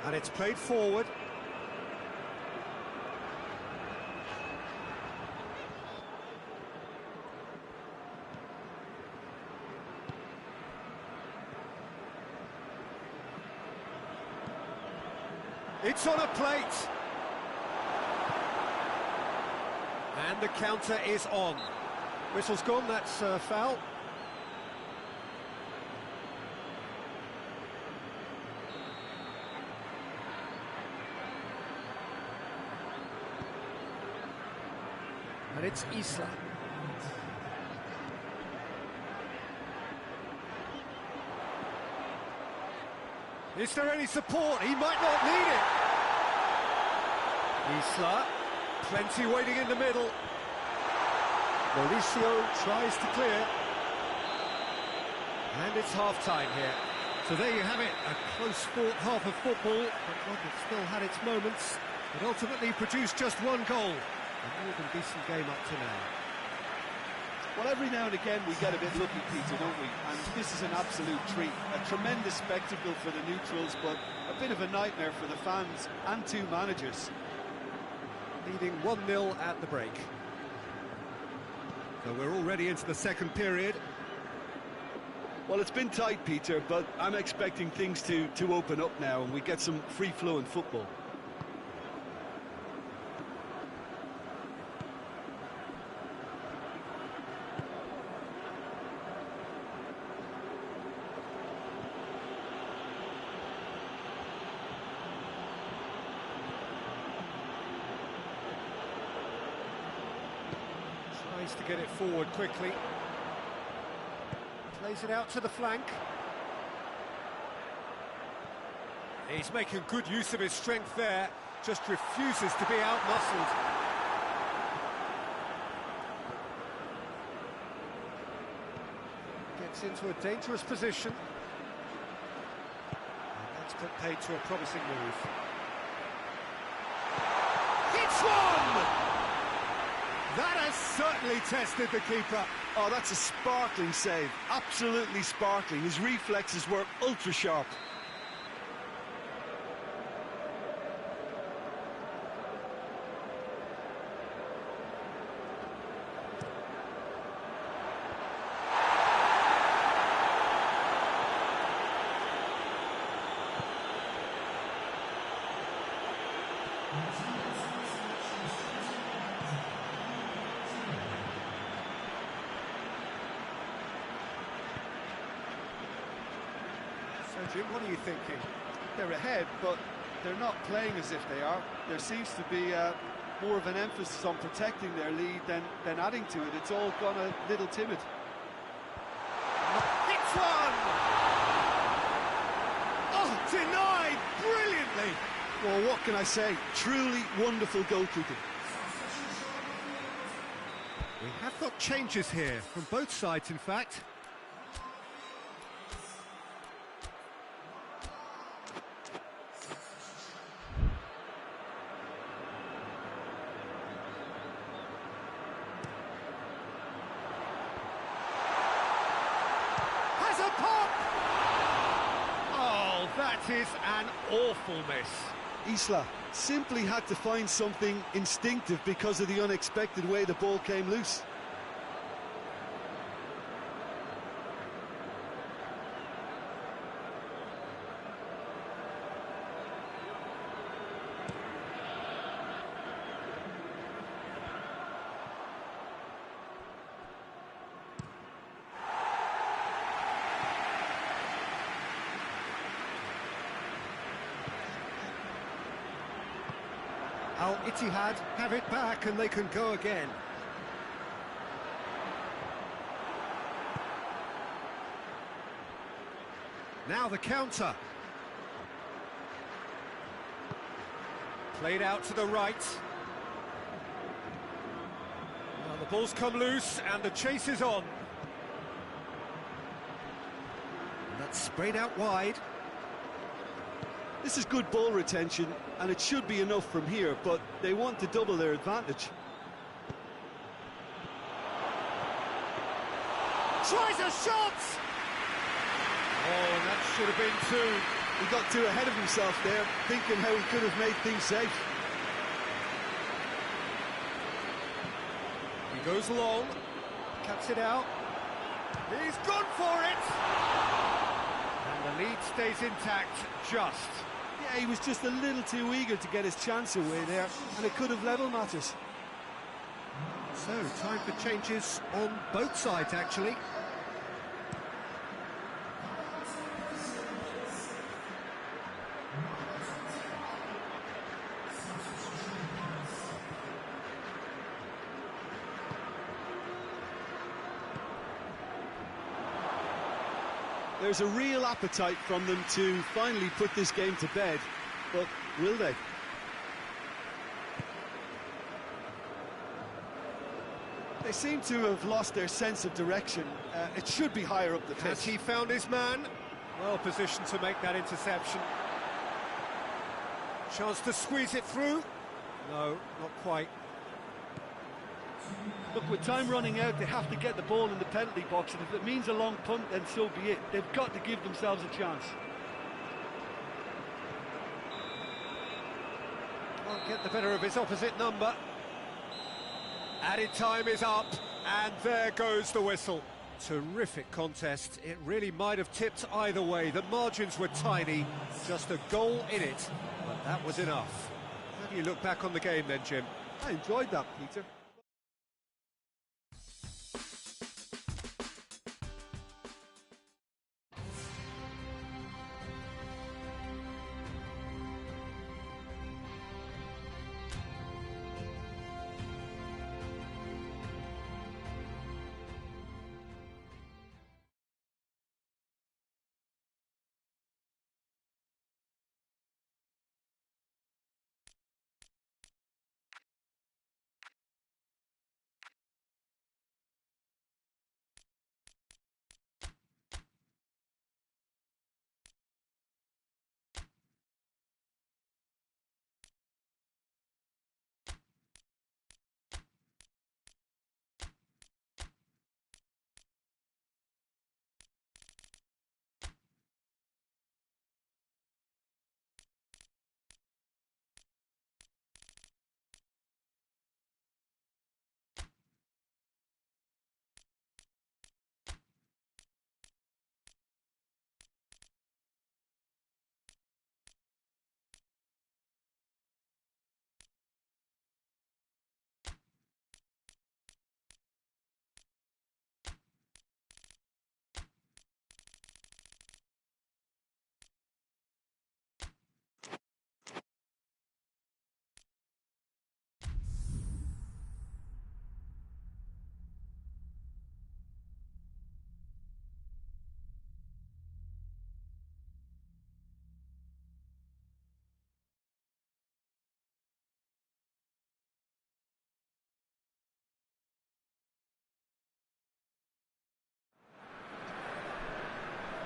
S1: And it's played forward. It's on a plate. And the counter is on. Whistle's gone, that's foul. And it's Isla. Is there any support? He might not need it. Isla, plenty waiting in the middle. Mauricio tries to clear. And it's half-time here. So there you have it, a close-fought half of football, but one that still had its moments. It ultimately produced just one goal. A more than decent game up to now.
S2: Well, every now and again we get a bit lucky, Peter, don't we? And this is an absolute treat. A tremendous spectacle for the neutrals, but a bit of a nightmare for the fans and two managers.
S1: Leading 1-0 at the break. So we're already into the second period.
S2: Well, it's been tight, Peter, but I'm expecting things to open up now and we get some free-flowing football.
S1: Tries to get it forward quickly. Plays it out to the flank. He's making good use of his strength there, just refuses to be out-muscled. Gets into a dangerous position. And that's put paid to a promising move. It's one! That has certainly tested the keeper.
S2: Oh, that's a sparkling save. Absolutely sparkling. His reflexes were ultra-sharp.
S1: So, Jim, what are you thinking?
S2: They're ahead, but they're not playing as if they are. There seems to be more of an emphasis on protecting their lead than adding to it. It's all gone a little timid.
S1: It's one! Oh, denied brilliantly!
S2: Well, what can I say? Truly wonderful goalkeeping.
S1: We have got changes here, from both sides, in fact. That is an awful miss.
S2: Isla simply had to find something instinctive because of the unexpected way the ball came loose.
S3: Al-Ittihad have it back and they can go again. Now the counter.
S1: Played out to the right. Well, the ball's come loose and the chase is on.
S3: And that's sprayed out wide.
S2: This is good ball retention, and it should be enough from here, but they want to double their advantage.
S1: Tries a shot! Oh, and that should have been two.
S2: He got too ahead of himself there, thinking how he could have made things safe.
S1: He goes long, cuts it out. He's gone for it! And the lead stays intact, just.
S2: Yeah, he was just a little too eager to get his chance away there, and it could have level matters.
S3: So, time for changes on both sides, actually.
S2: There's a real appetite from them to finally put this game to bed, but will they? They seem to have lost their sense of direction. It should be higher up the pitch.
S1: Has he found his man? Well positioned to make that interception. Chance to squeeze it through? No, not quite.
S2: Look, with time running out, they have to get the ball in the penalty box, and if it means a long punt, then so be it. They've got to give themselves a chance.
S1: Can't get the better of his opposite number. Added time is up, and there goes the whistle. Terrific contest. It really might have tipped either way. The margins were tiny, just a goal in it, but that was enough. How do you look back on the game then, Jim?
S2: I enjoyed that, Peter.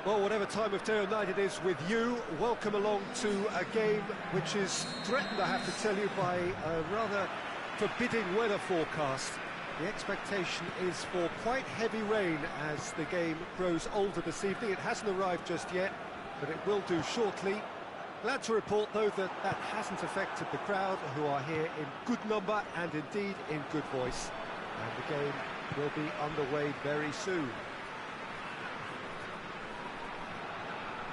S1: Well, whatever time of day or night it is with you, welcome along to a game which is threatened, I have to tell you, by a rather forbidding weather forecast. The expectation is for quite heavy rain as the game grows older this evening. It hasn't arrived just yet, but it will do shortly. Glad to report, though, that that hasn't affected the crowd, who are here in good number and indeed in good voice. And the game will be underway very soon.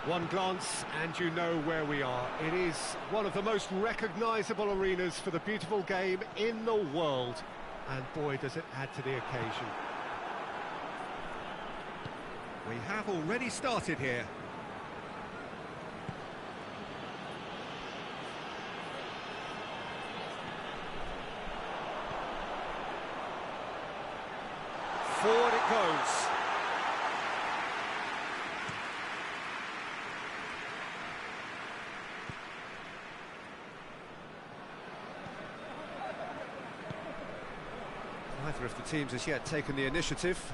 S1: One glance and you know where we are. It is one of the most recognisable arenas for the beautiful game in the world. And boy, does it add to the occasion.
S3: We have already started here.
S1: Forward it goes. Neither of the teams has yet taken the initiative.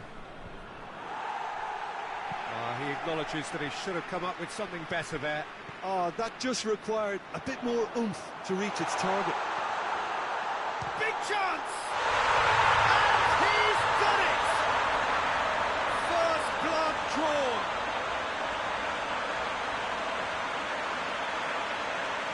S1: He acknowledges that he should have come up with something better there.
S2: Oh, that just required a bit more oomph to reach its target.
S1: Big chance! And he's done it! First blood drawn.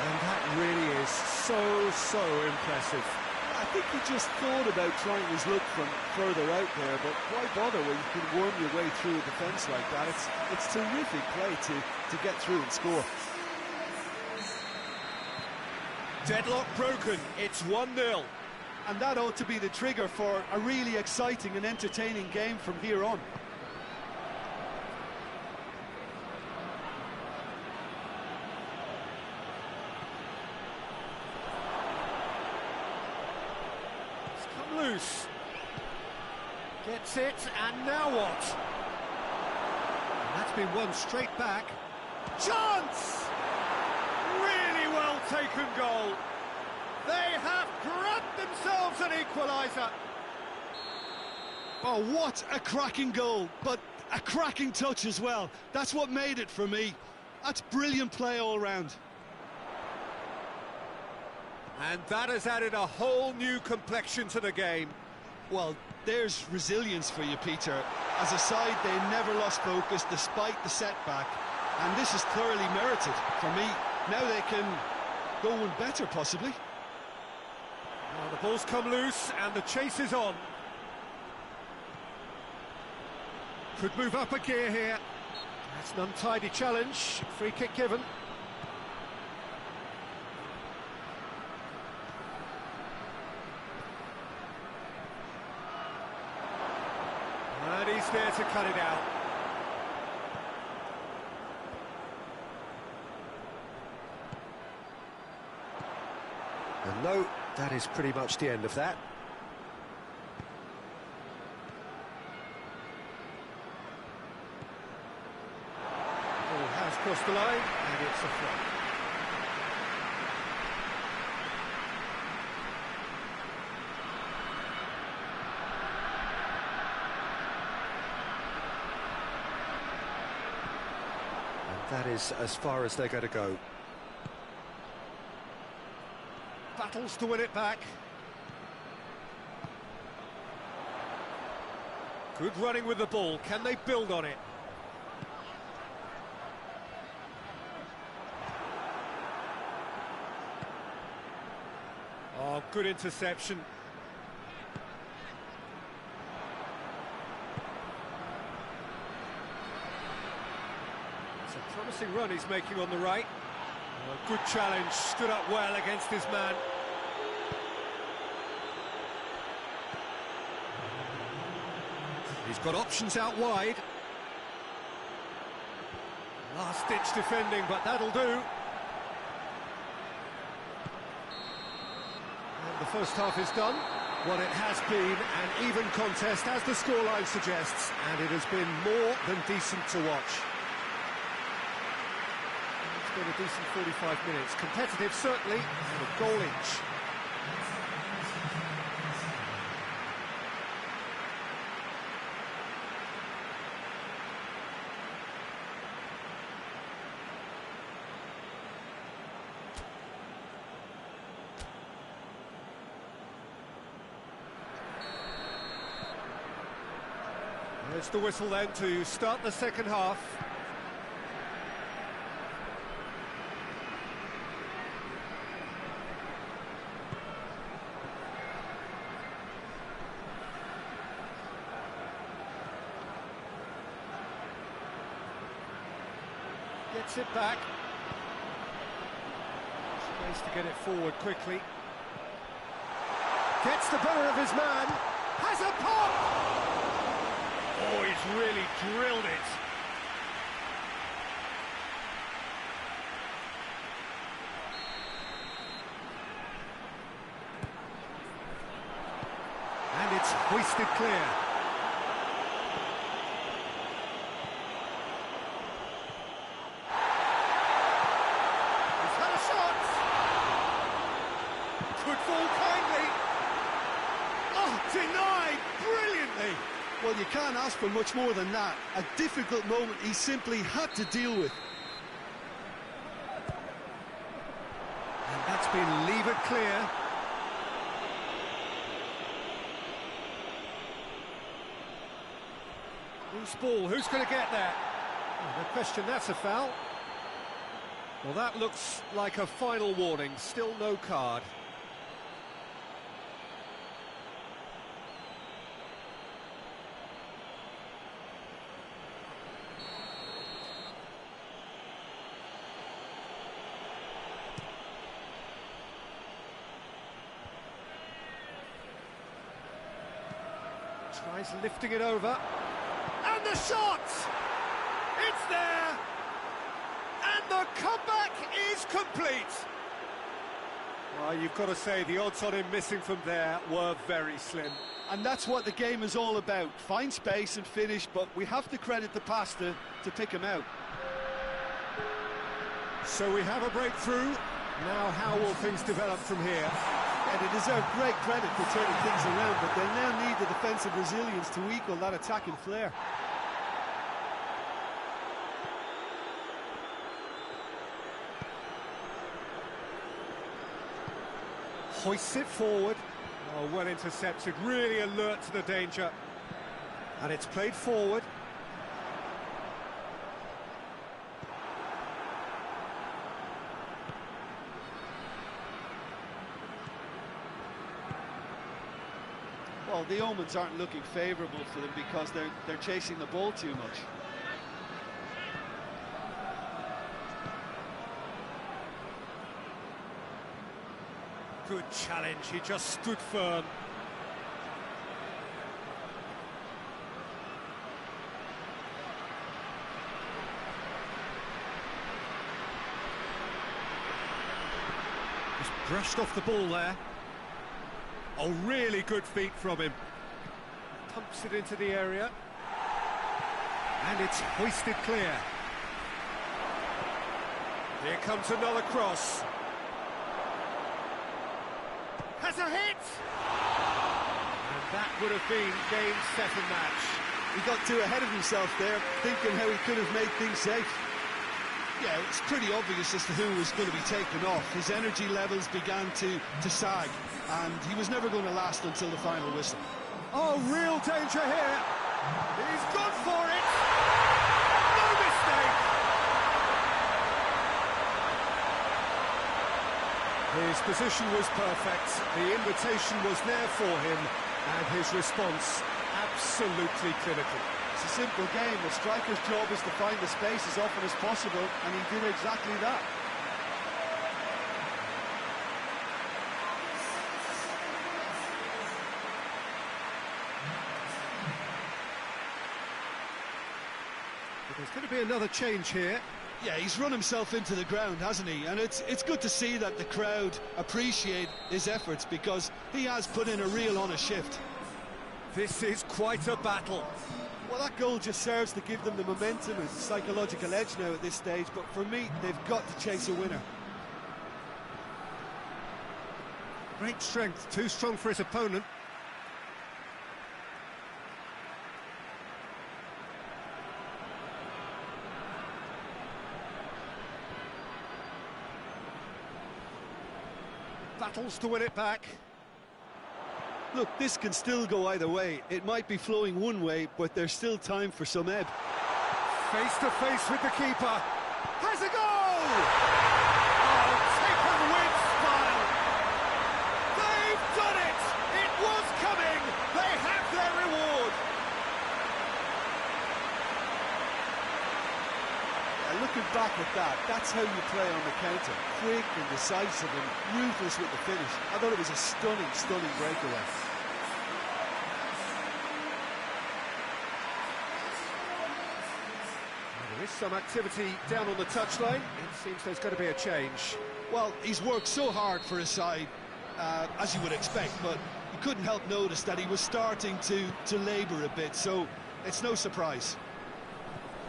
S1: And that really is so impressive.
S2: I think he just thought about trying his luck from further out there, but why bother when you can worm your way through a defence like that? It's terrific play to get through and score.
S1: Deadlock broken, it's 1-0.
S2: And that ought to be the trigger for a really exciting and entertaining game from here on.
S1: Loose. Gets it, and now what? And that's been won straight back. Chance! Really well taken goal. They have grabbed themselves an equaliser.
S2: Oh, what a cracking goal, but a cracking touch as well. That's what made it for me. That's brilliant play all round.
S1: And that has added a whole new complexion to the game.
S2: Well, there's resilience for you, Peter. As a side, they never lost focus despite the setback. And this is thoroughly merited for me. Now they can go one better, possibly.
S1: Well, the ball's come loose and the chase is on. Could move up a gear here. That's an untidy challenge. Free kick given. And he's there to cut it out. And no, that is pretty much the end of that. Ball has crossed the line, and it's a throw. That is as far as they're going to go. Battles to win it back. Good running with the ball. Can they build on it? Oh, good interception. It's a promising run he's making on the right. Oh, good challenge, stood up well against his man. He's got options out wide. Last-ditch defending, but that'll do. And the first half is done. Well, it has been an even contest, as the scoreline suggests, and it has been more than decent to watch. It's been a decent 45 minutes. Competitive, certainly, and a goal each. There's the whistle then to start the second half. Gets it back. Space to get it forward quickly. Gets the better of his man. Has a pop! Oh, he's really drilled it. And it's hoisted clear. He's had a shot. Could fall kindly. Oh, denied brilliantly.
S2: Well, you can't ask for much more than that. A difficult moment he simply had to deal with.
S1: And that's been levered clear. Loose ball, who's going to get there? Oh, no question, that's a foul. Well, that looks like a final warning, still no card. Tries lifting it over. And the shot! It's there! And the comeback is complete! Well, you've got to say, the odds on him missing from there were very slim.
S2: And that's what the game is all about. Find space and finish, but we have to credit the passer to pick him out.
S1: So we have a breakthrough. Now how will things develop from here?
S2: And they deserve great credit for turning things around, but they now need the defensive resilience to equal that attacking flair.
S1: Hoists it forward. Oh, well intercepted, really alert to the danger. And it's played forward.
S2: Well, the omens aren't looking favourable for them because they're chasing the ball too much.
S1: Good challenge, he just stood firm. Just brushed off the ball there. Oh, really good feet from him. Pumps it into the area. And it's hoisted clear. Here comes another cross. Has a hit! And that would have been game, set and match.
S2: He got too ahead of himself there, thinking how he could have made things safe. Yeah, it's pretty obvious as to who was going to be taken off. His energy levels began to sag, and he was never going to last until the final whistle.
S1: Oh, real danger here. He's gone for it. No mistake. His position was perfect. The invitation was there for him, and his response absolutely clinical.
S2: It's a simple game. The striker's job is to find the space as often as possible, and he did exactly that.
S1: But there's going to be another change here.
S2: Yeah, he's run himself into the ground, hasn't he? And it's good to see that the crowd appreciate his efforts, because he has put in a real honest shift.
S1: This is quite a battle.
S2: Well, that goal just serves to give them the momentum and psychological edge now at this stage, but for me, they've got to chase a winner.
S1: Great strength, too strong for his opponent. Battles to win it back.
S2: Look, this can still go either way. It might be flowing one way, but there's still time for some ebb.
S1: Face to face with the keeper. Has a goal! Oh, taken with style. They've done it! It was coming! They have their reward!
S2: Looking back at that. That's how you play on the counter. Quick and decisive and ruthless with the finish. I thought it was a stunning, stunning breakaway.
S1: There is some activity down on the touchline. It seems there's going to be a change.
S2: Well, he's worked so hard for his side, as you would expect, but you couldn't help notice that he was starting to labour a bit, so it's no surprise.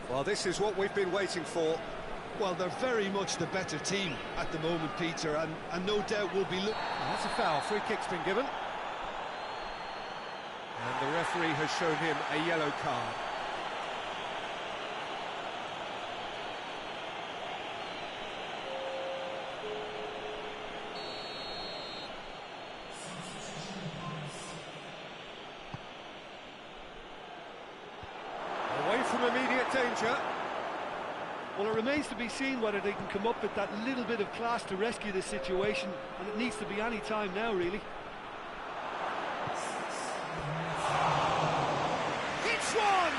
S1: Well, this is what we've been waiting for.
S2: Well, they're very much the better team at the moment, Peter, and no doubt will be looking...
S1: That's a foul. Free kick's been given. And the referee has shown him a yellow card. Away from immediate danger.
S3: Well, it remains to be seen whether they can come up with that little bit of class to rescue this situation, and it needs to be any time now, really.
S1: It's one!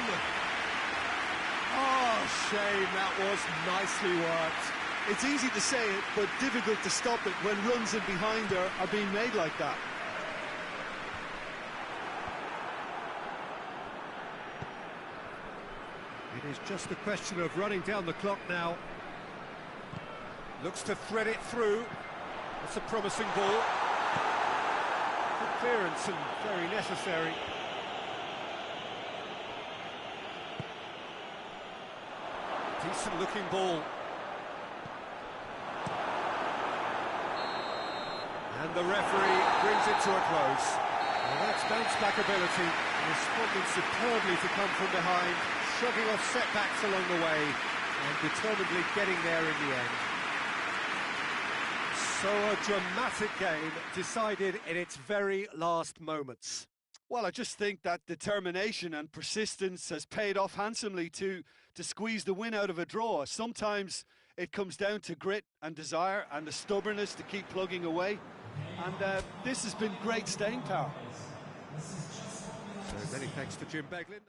S1: Oh, shame, that was nicely worked.
S2: It's easy to say it, but difficult to stop it when runs in behind are being made like that.
S1: It is just a question of running down the clock now. Looks to thread it through. That's a promising ball. Good clearance and very necessary. Decent looking ball. And the referee brings it to a close. Well, that's bounce back ability. Responding superbly to come from behind, shrugging off setbacks along the way, and determinedly getting there in the end. So a dramatic game decided in its very last moments.
S2: Well, I just think that determination and persistence has paid off handsomely to squeeze the win out of a draw. Sometimes it comes down to grit and desire and the stubbornness to keep plugging away. And this has been great staying power.
S1: So many thanks to Jim Beglin.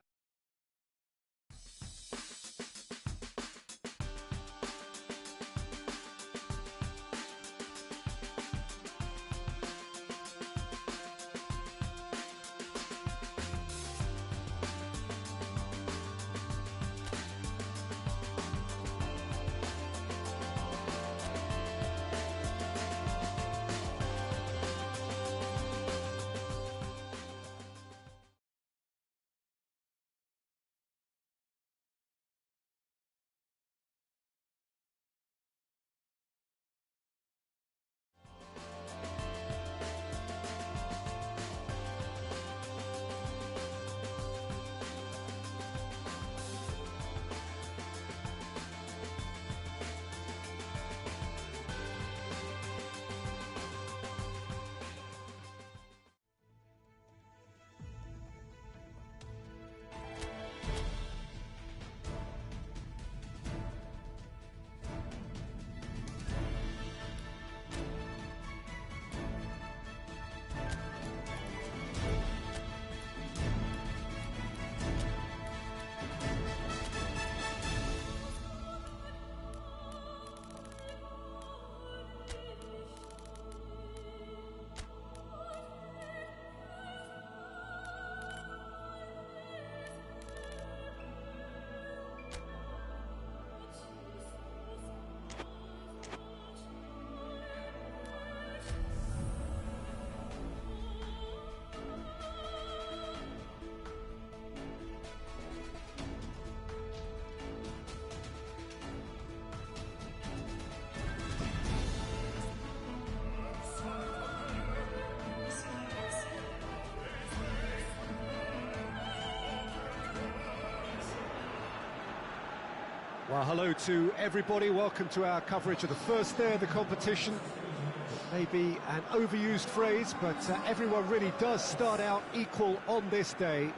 S1: Well, hello to everybody. Welcome to our coverage of the first day of the competition. It may be an overused phrase, but everyone really does start out equal on this day.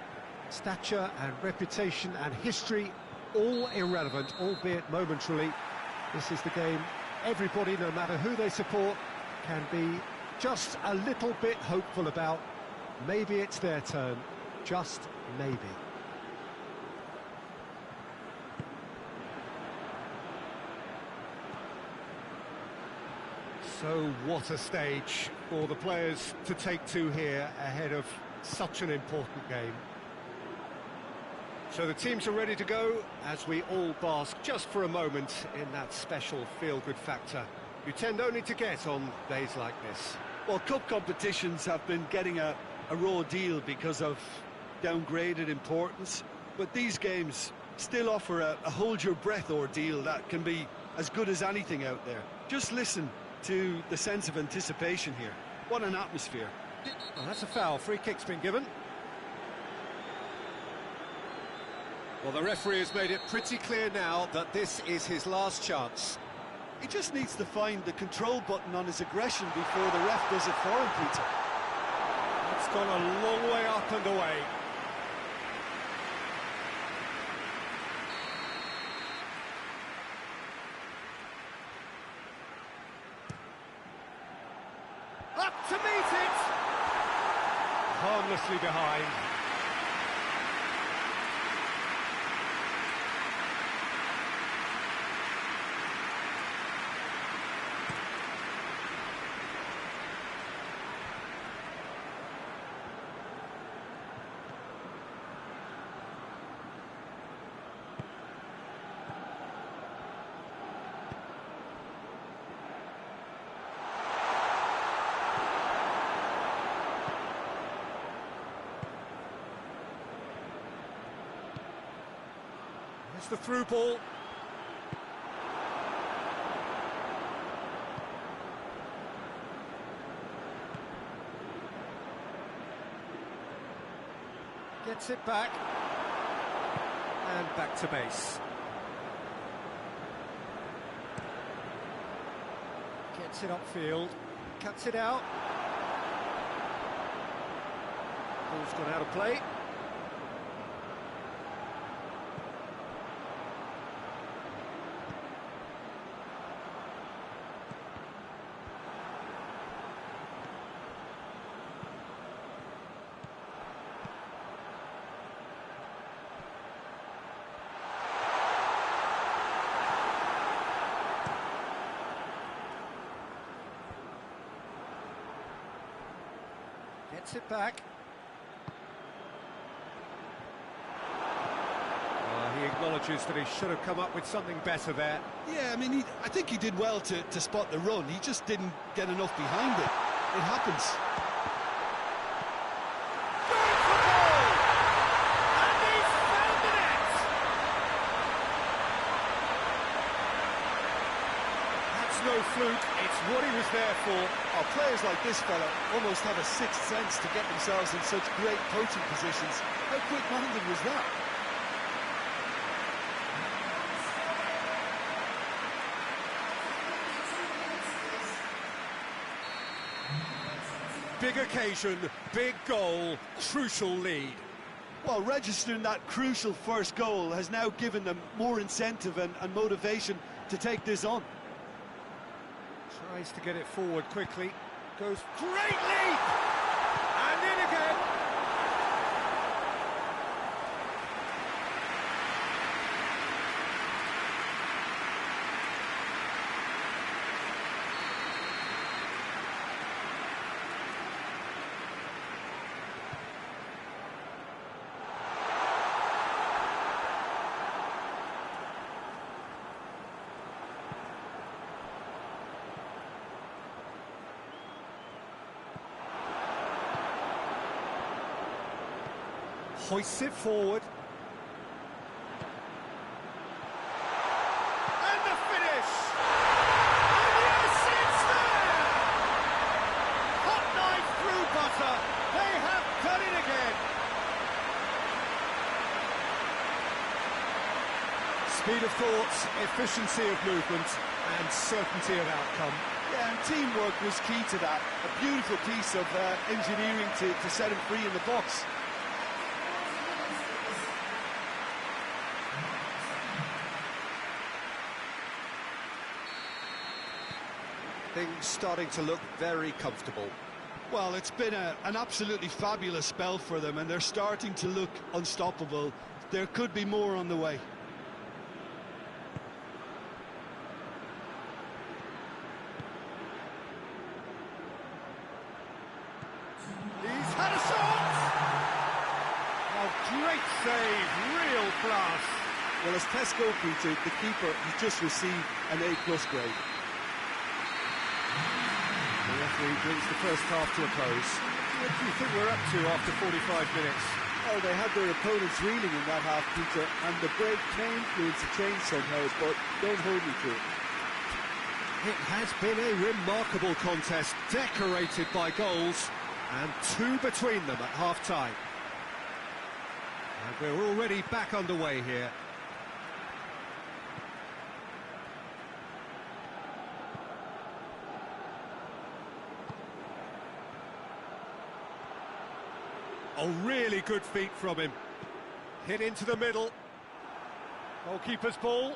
S1: Stature and reputation and history, all irrelevant, albeit momentarily. This is the game everybody, no matter who they support, can be just a little bit hopeful about. Maybe it's their turn, just maybe. So what a stage for the players to take to here ahead of such an important game. So the teams are ready to go as we all bask just for a moment in that special feel-good factor you tend only to get on days like this.
S2: Well, cup competitions have been getting a raw deal because of downgraded importance, but these games still offer a hold-your-breath ordeal that can be as good as anything out there. Just listen to the sense of anticipation here. What an atmosphere.
S1: Well, that's a foul. Free kick's been given. Well, the referee has made it pretty clear now that this is his last chance.
S2: He just needs to find the control button on his aggression before the ref does it for him, Peter.
S1: It's gone a long way up and away. Up to meet it! Harmlessly behind. It's the through ball. Gets it back. And back to base. Gets it upfield. Cuts it out. Ball's gone out of play. Gets it back. He acknowledges that he should have come up with something better there.
S2: Yeah, I mean, I think he did well to spot the run. He just didn't get enough behind it. It happens.
S1: Going for goal! And he's found the net! That's no fluke, it's what he was there for.
S2: Oh, players like this fella almost have a sixth sense to get themselves in such great coaching positions. How quick-minded was that?
S1: Big occasion, big goal, crucial lead.
S2: Well, registering that crucial first goal has now given them more incentive and motivation to take this on.
S1: Tries to get it forward quickly. Goes great leap! And in again. Hoists it forward. And the finish! And yes, it's there! Hot knife through butter. They have done it again. Speed of thought, efficiency of movement, and certainty of outcome.
S2: Yeah, and teamwork was key to that. A beautiful piece of engineering to set him free in the box.
S1: Things starting to look very comfortable.
S2: Well, it's been an absolutely fabulous spell for them, and they're starting to look unstoppable. There could be more on the way.
S1: had a shot! Oh, great save, real class.
S2: Well, as tests go, Peter, the keeper has just received an A+ grade.
S1: The referee brings the first half to a close. What do you think we're up to after 45 minutes?
S2: Well, they had their opponents reeling in that half, Peter, and the break came through to change somehow, but don't hold me to it.
S1: It has been a remarkable contest, decorated by goals, and two between them at half-time. And we're already back underway here. Oh, really good feet from him. Hit into the middle. Goalkeeper's ball.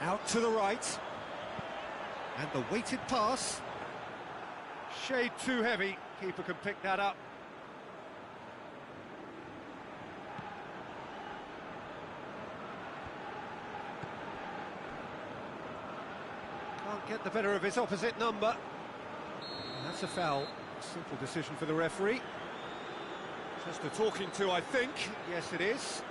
S1: Out to the right. And the weighted pass. Shade too heavy. Keeper can pick that up. Can't get the better of his opposite number. That's a foul. Simple decision for the referee. Just a talking to, I think. Yes, it is.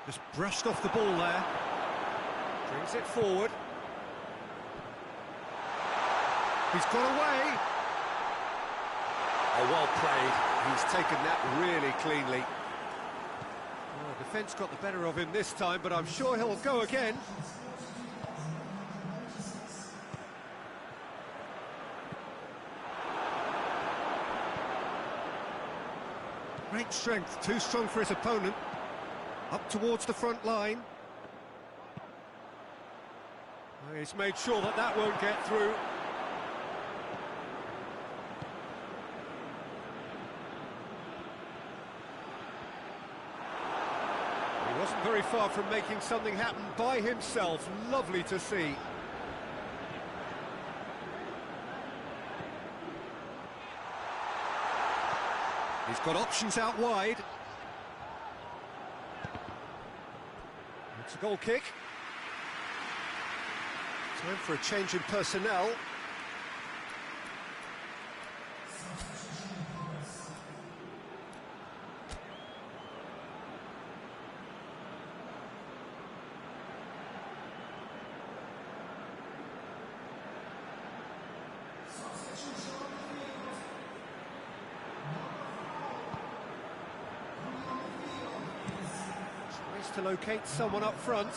S1: Just brushed off the ball there. Brings it forward. He's got away. Oh, well played. He's taken that really cleanly. Oh, defence got the better of him this time, but I'm sure he'll go again. Great strength, too strong for his opponent. Up towards the front line. He's made sure that that won't get through. He wasn't very far from making something happen by himself. Lovely to see. He's got options out wide. It's a goal kick. Time for a change in personnel. To locate someone up front.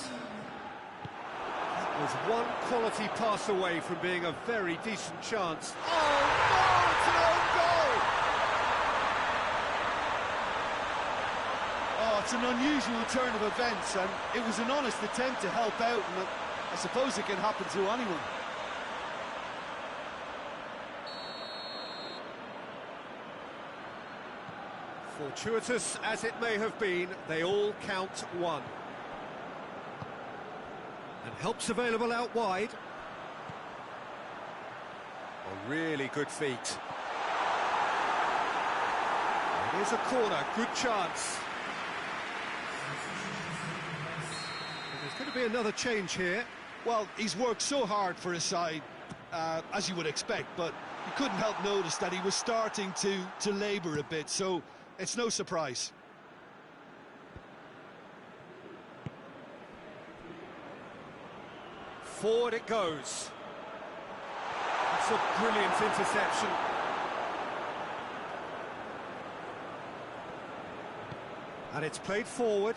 S1: That was one quality pass away from being a very decent chance. Oh, no, it's an own goal!
S2: Oh, it's an unusual turn of events, and it was an honest attempt to help out, and I suppose it can happen to anyone.
S1: Fortuitous as it may have been, they all count one. And help's available out wide. A really good feat. It is a corner, good chance. And there's going to be another change here.
S2: Well, he's worked so hard for his side, as you would expect, but you couldn't help notice that he was starting to labour a bit, so it's no surprise.
S1: Forward it goes. That's a brilliant interception. And it's played forward.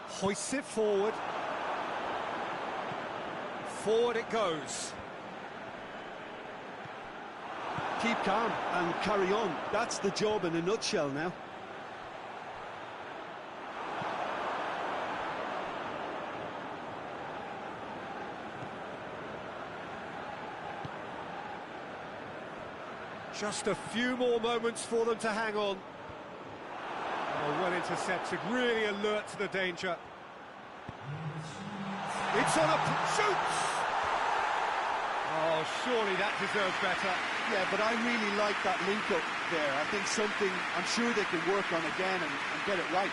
S1: Hoists it forward. Forward it goes.
S2: Keep calm and carry on. That's the job in a nutshell now.
S1: Just a few more moments for them to hang on. Oh, well intercepted, really alert to the danger. It's on a... shoots! Oh, surely that deserves better.
S2: Yeah, but I really like that link-up there. I think something I'm sure they can work on again and get it right.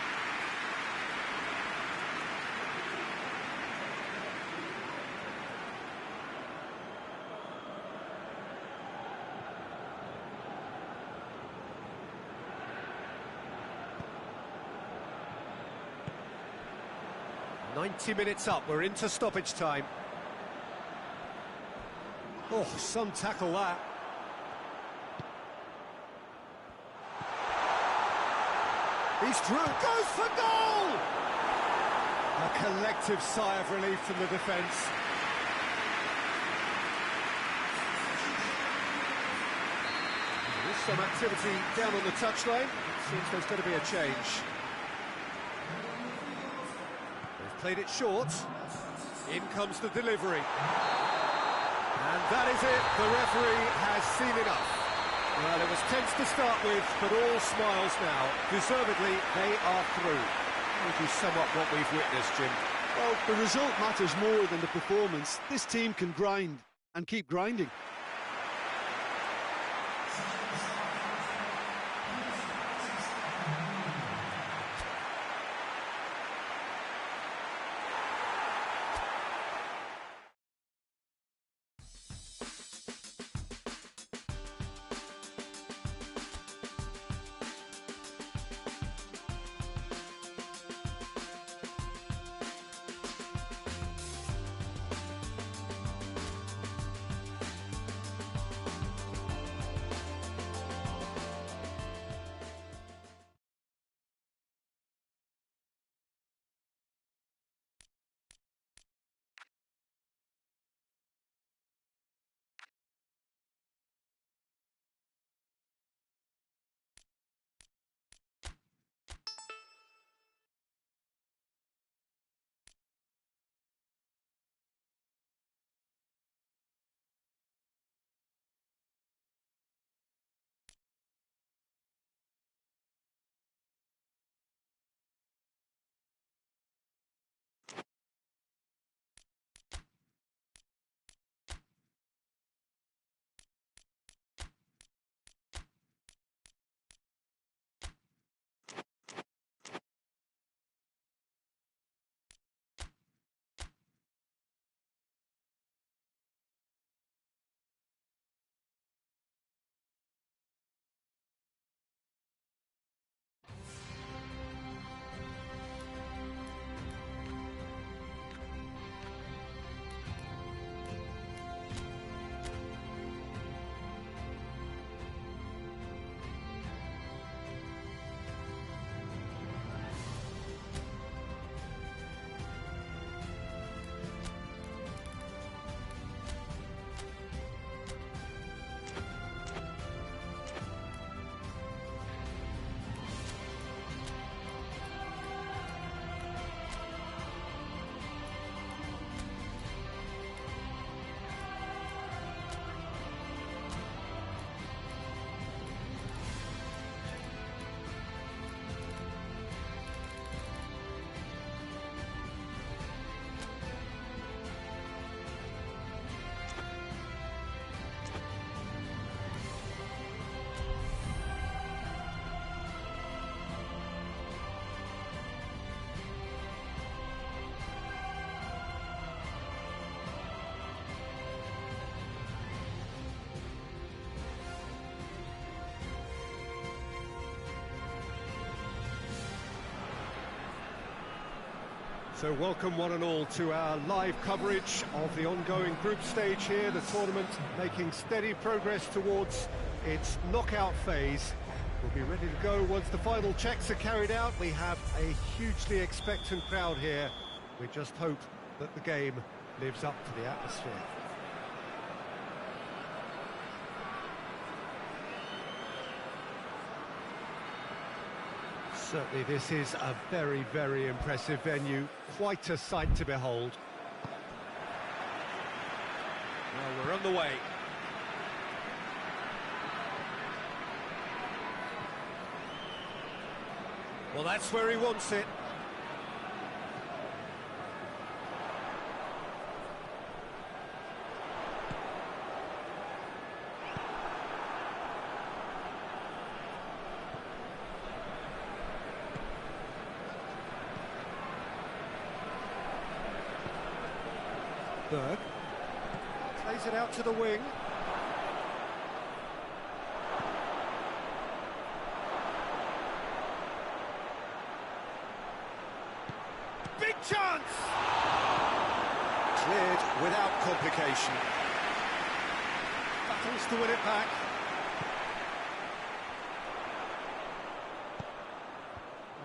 S1: "90 minutes up, we're into stoppage time." Oh, some tackle that. He's through, goes for goal! A collective sigh of relief from the defence. There's some activity down on the touchline. It seems there's going to be a change. They've played it short. In comes the delivery. And that is it. The referee has seen enough. Well, it was tense to start with, but all smiles now. Deservedly, they are through. How would you sum up what we've witnessed, Jim?
S2: Well, the result matters more than the performance. This team can grind and keep grinding.
S1: So welcome one and all to our live coverage of the ongoing group stage here, the tournament making steady progress towards its knockout phase. We'll be ready to go once the final checks are carried out. We have a hugely expectant crowd here. We just hope that the game lives up to the atmosphere. Certainly this is a very, very impressive venue. Quite a sight to behold.
S3: Well, we're on the way.
S1: Well, that's where he wants it. Berg plays it out to the wing. Big chance! Cleared without complication. Battles to win it back.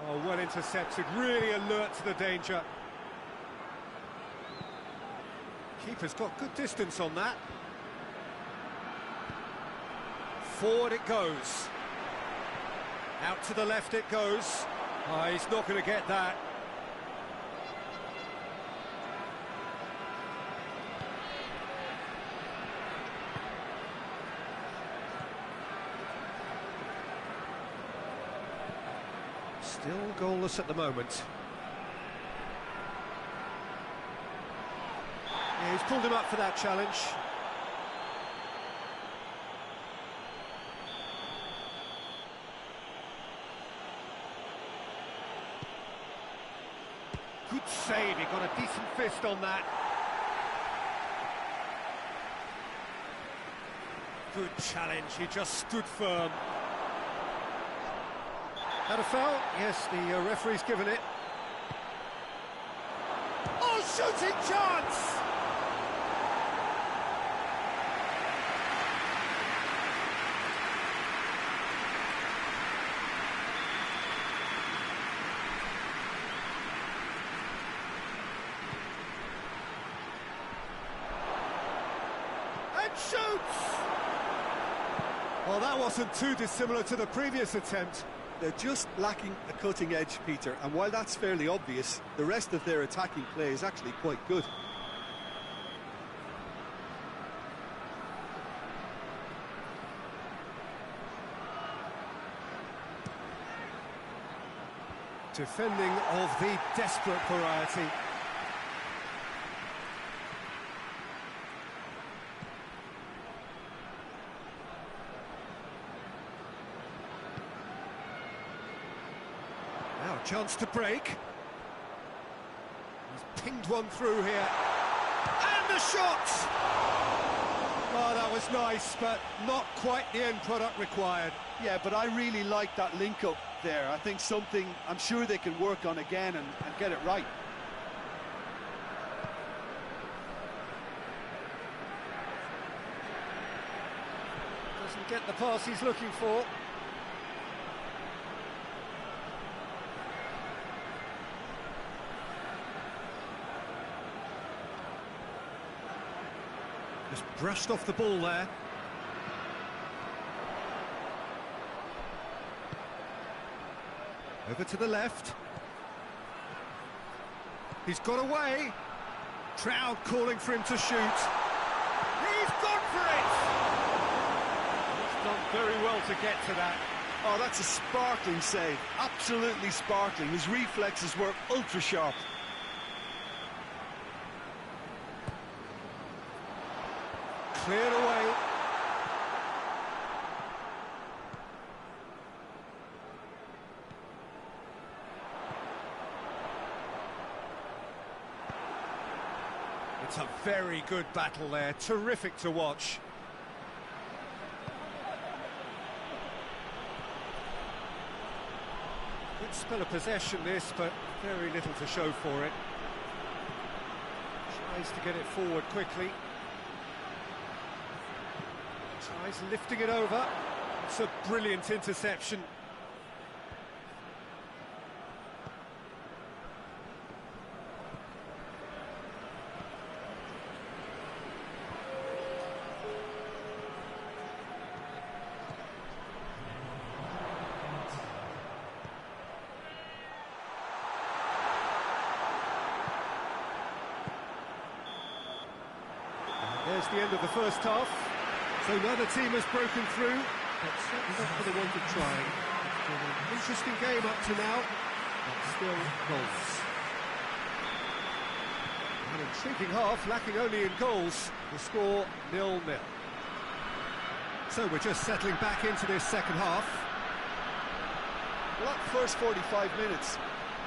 S1: Oh, well intercepted, really alert to the danger. Keeper's got good distance on that. Forward it goes. Out to the left it goes. Oh, he's not going to get that. Still goalless at the moment. Yeah, he's pulled him up for that challenge. Good save, he got a decent fist on that. Good challenge, he just stood firm. Had a foul? Yes, the referee's given it. Oh, shooting chance! And shoots! Well, that wasn't too dissimilar to the previous attempt.
S2: They're just lacking a cutting edge, Peter, and while that's fairly obvious, the rest of their attacking play is actually quite good.
S1: Defending of the desperate variety. Now a chance to break. He's pinged one through here. And the shot! Oh, that was nice, but not quite the end product required.
S2: Yeah, but I really like that link-up there. I think something I'm sure they can work on again and get it right.
S1: Doesn't get the pass he's looking for. Just brushed off the ball there. Over to the left. He's got away. Crowd calling for him to shoot. He's gone for it! He's done very well to get to that.
S2: Oh, that's a sparkling save. Absolutely sparkling. His reflexes were ultra sharp.
S1: Cleared away. It's a very good battle there, terrific to watch. Good spell of possession this, but very little to show for it. Tries to get it forward quickly. Tries lifting it over. It's a brilliant interception. There's the end of the first half. So neither team has broken through. That's certainly not for the want of trying. been an interesting game up to now, but still goals. An intriguing half, lacking only in goals. The score 0-0. So we're just settling back into this second half.
S2: Well, that first 45 minutes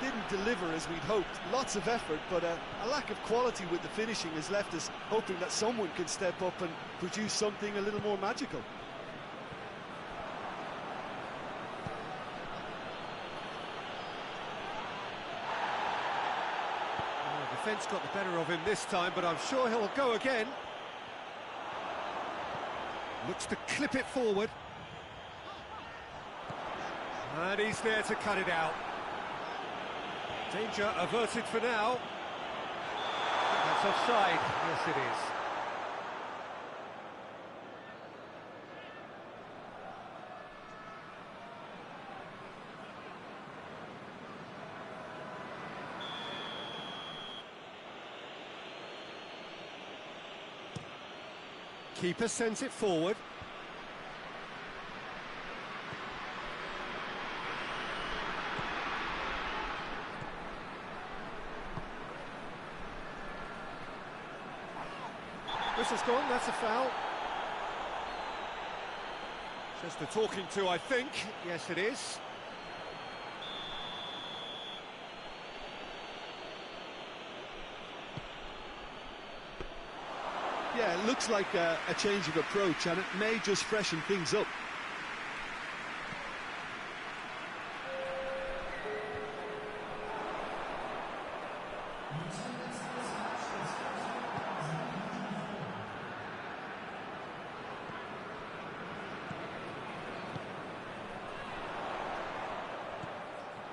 S2: didn't deliver as we'd hoped. Lots of effort, but a lack of quality with the finishing has left us hoping that someone can step up and produce something a little more magical.
S1: Defence got the better of him this time, but I'm sure he'll go again. Looks to clip it forward. And he's there to cut it out. Danger averted for now. That's offside. Yes, it is. Keeper sends it forward. Whistle's gone, that's a foul. Just a talking to, I think. Yes, it is.
S2: Yeah, it looks like a change of approach, and it may just freshen things up.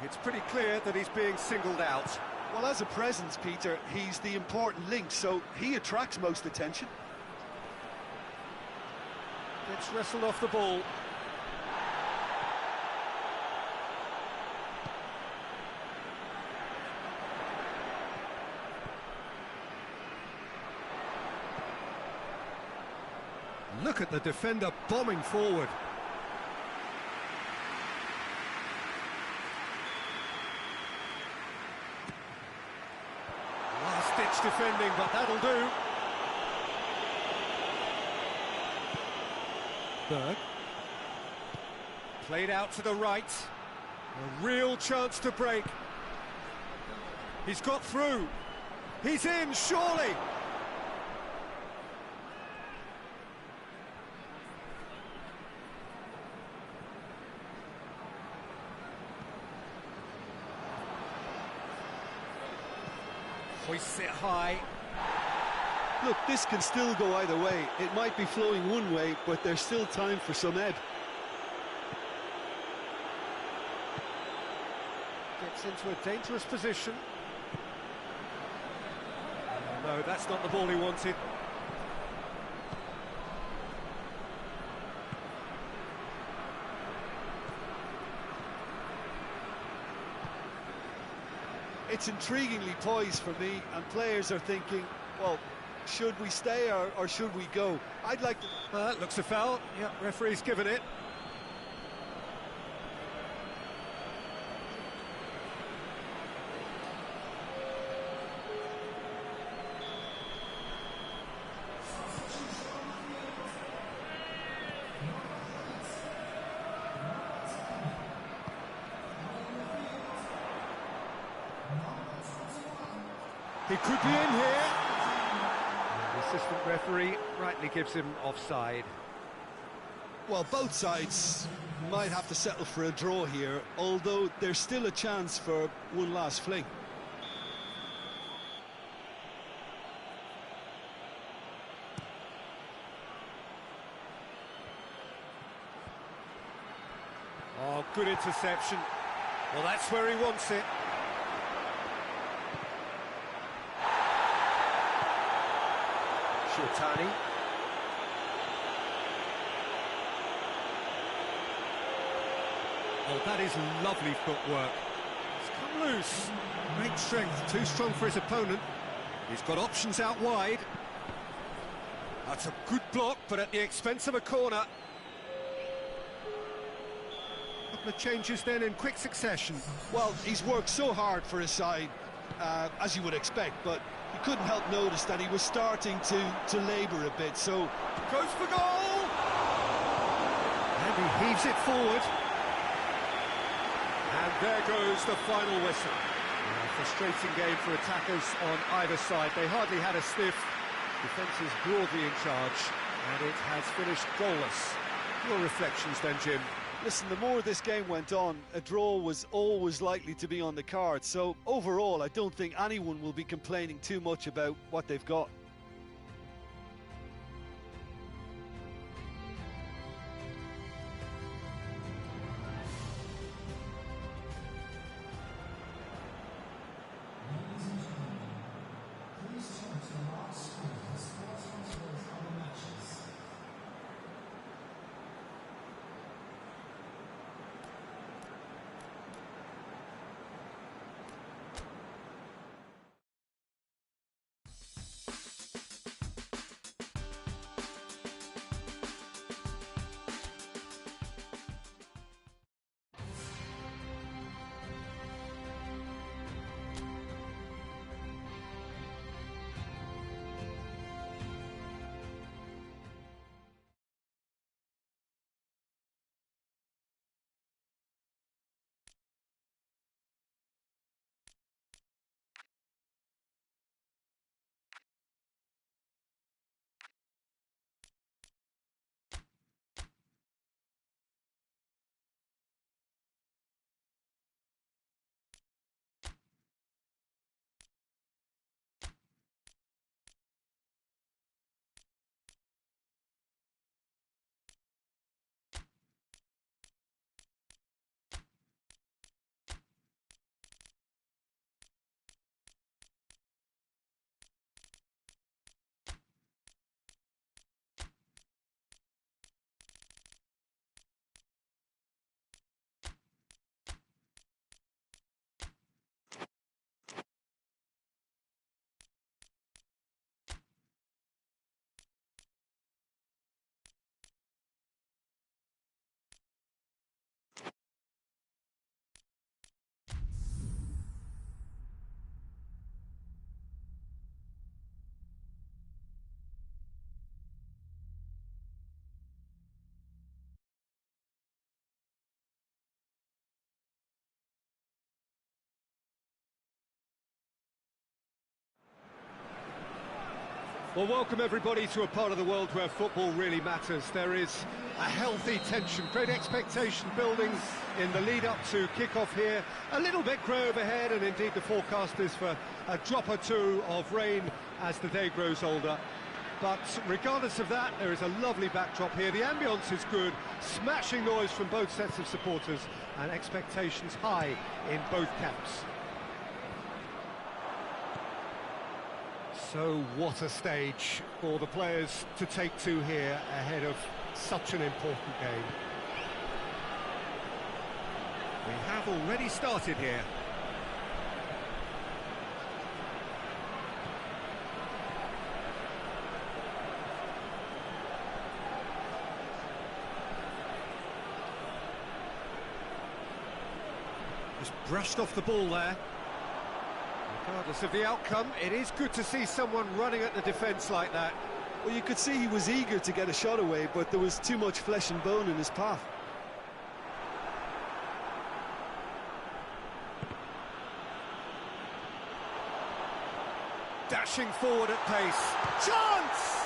S1: It's pretty clear that he's being singled out.
S2: Well, as a presence, Peter, he's the important link, so he attracts most attention.
S1: Gets wrestled off the ball. Look at the defender bombing forward. Last-ditch defending, but that'll do. Berg. Played out to the right. A real chance to break. He's got through. He's in, surely. Hoists it high.
S2: Look, this can still go either way. It might be flowing one way, but there's still time for some ebb.
S1: Gets into a dangerous position. No, that's not the ball he wanted.
S2: It's intriguingly poised for me, and players are thinking, well, should we stay or should we go? I'd like to...
S1: Looks a foul. Yep, referee's given it. He could be in here. The assistant referee rightly gives him offside.
S2: Well, both sides might have to settle for a draw here, although there's still a chance for one last fling.
S1: Oh, good interception. Well, that's where he wants it. Shortani. Oh, that is lovely footwork. It's come loose. Great strength, too strong for his opponent. He's got options out wide. That's a good block, but at the expense of a corner. couple of changes then in quick succession.
S2: Well, he's worked so hard for his side, as you would expect, but you couldn't help notice that he was starting to labour a bit, so...
S1: Goes for goal! And he heaves it forward. And there goes the final whistle. A frustrating game for attackers on either side. They hardly had a sniff. Defence is broadly in charge, and it has finished goalless. Your reflections then, Jim?
S2: Listen, the more this game went on, a draw was always likely to be on the card, so overall I don't think anyone will be complaining too much about what they've got.
S1: Well, welcome everybody to a part of the world where football really matters. There is a healthy tension, great expectation building in the lead-up to kick-off here. A little bit grey overhead, and indeed the forecast is for a drop or two of rain as the day grows older. But regardless of that, there is a lovely backdrop here. The ambience is good, smashing noise from both sets of supporters, and expectations high in both camps. So what a stage for the players to take to here ahead of such an important game. We have already started here. Just brushed off the ball there. Regardless of the outcome, it is good to see someone running at the defence like that.
S2: Well, you could see he was eager to get a shot away, but there was too much flesh and bone in his path.
S1: Dashing forward at pace. Chance!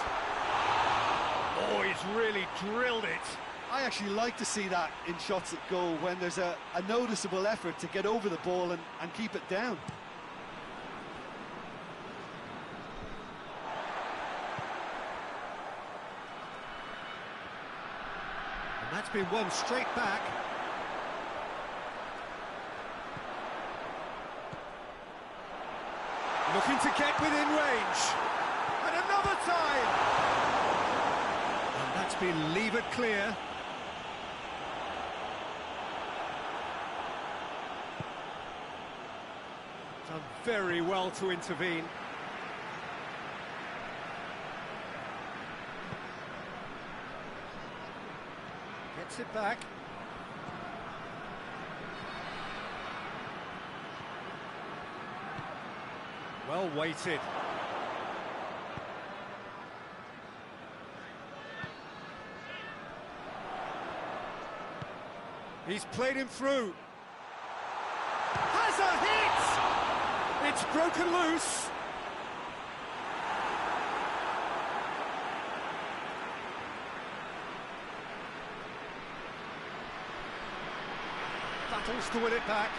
S1: Oh, he's really drilled it.
S2: I actually like to see that in shots at goal, when there's a noticeable effort to get over the ball and keep it down.
S1: That's been won straight back. Looking to get within range. And another time! And that's been levered clear. Done very well to intervene. Gets it back. Well weighted. He's played him through. Has a hit! It's broken loose. Battles to win it back.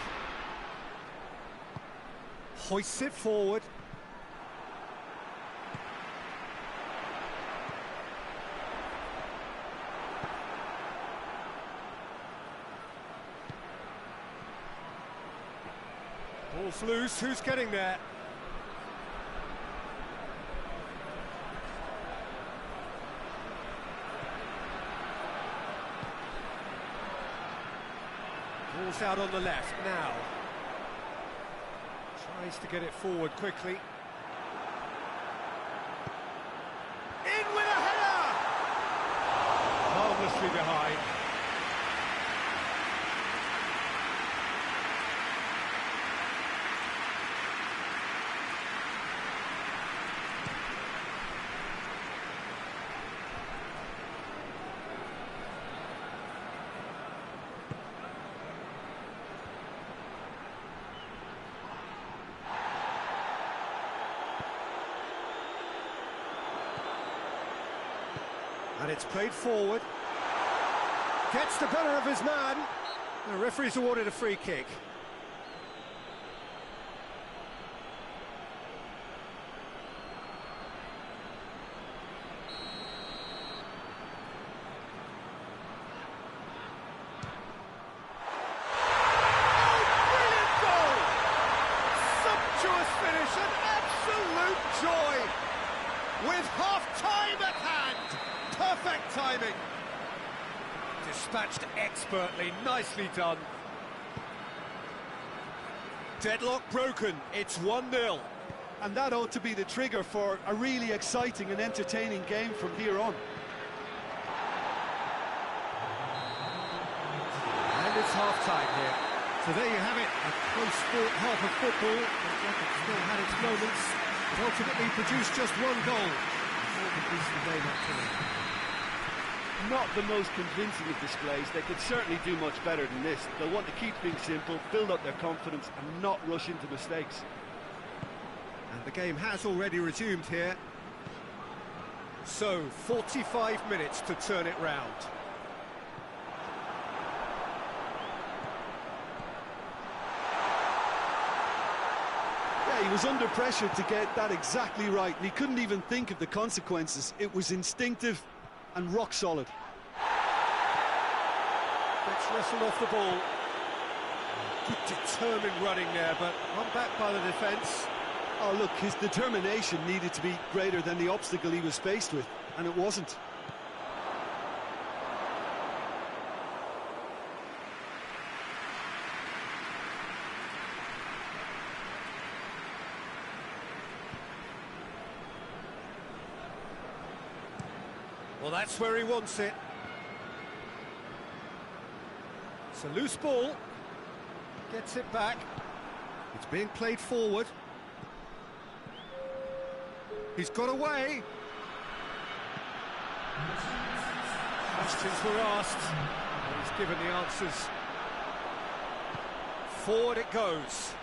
S1: Hoists it forward. Ball's loose, who's getting there? Ball's out on the left now. Tries to get it forward quickly. In with a header! Harmlessly behind. And it's played forward. Gets the better of his man. The referee's awarded a free kick. With half-time at hand. Perfect timing. Dispatched expertly, nicely done. Deadlock broken, it's 1-0.
S2: And that ought to be the trigger for a really exciting and entertaining game from here on.
S1: And it's half-time here.
S3: So there you have it, a close-fought half of football. It still had its moments. It ultimately produced just one goal. The game up to them.
S2: Not the most convincing of displays. They could certainly do much better than this. They'll want to keep things simple, build up their confidence and not rush into mistakes.
S3: And the game has already resumed here.
S1: So, 45 minutes to turn it round.
S2: Yeah, he was under pressure to get that exactly right, and he couldn't even think of the consequences. It was instinctive and rock solid.
S1: Gets wrestled off the ball. Good determined running there, but run back by the defence.
S2: Oh, look, his determination needed to be greater than the obstacle he was faced with, and it wasn't.
S1: Well, that's where he wants it. It's a loose ball. Gets it back.
S3: It's being played forward. He's got away.
S1: Questions were asked. And he's given the answers. Forward it goes.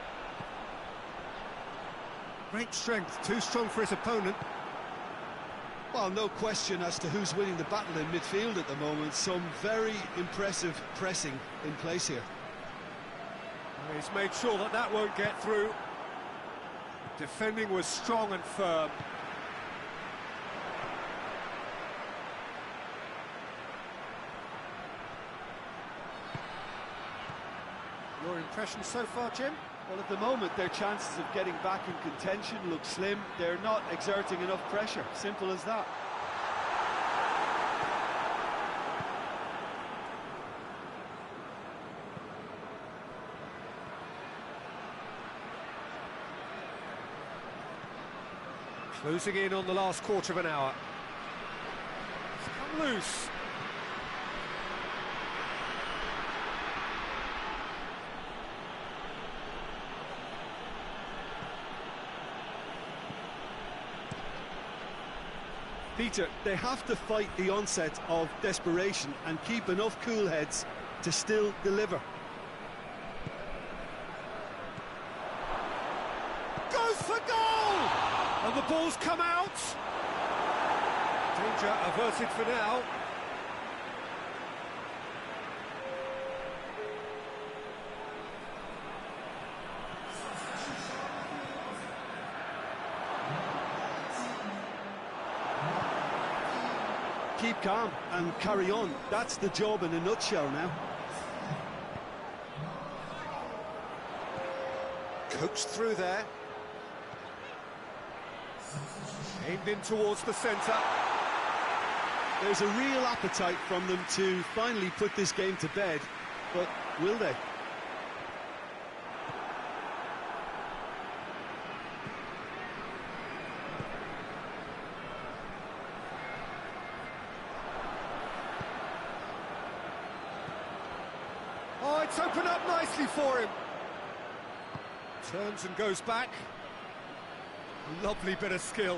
S3: Great strength, too strong for his opponent.
S2: Well, no question as to who's winning the battle in midfield at the moment. Some very impressive pressing in place here.
S1: He's made sure that that won't get through. Defending was strong and firm. Your impression so far, Jim?
S2: Well, at the moment, their chances of getting back in contention look slim. They're not exerting enough pressure. Simple as that.
S1: Closing in on the last quarter of an hour. It's come loose.
S2: Peter, they have to fight the onset of desperation and keep enough cool heads to still deliver.
S1: Goes for goal! And the ball's come out. Danger averted for now.
S2: Keep calm and carry on. That's the job in a nutshell now.
S1: Coached through there. Aimed in towards the centre.
S2: There's a real appetite from them to finally put this game to bed, but will they?
S1: Oh, it's opened up nicely for him. Turns and goes back. Lovely bit of skill.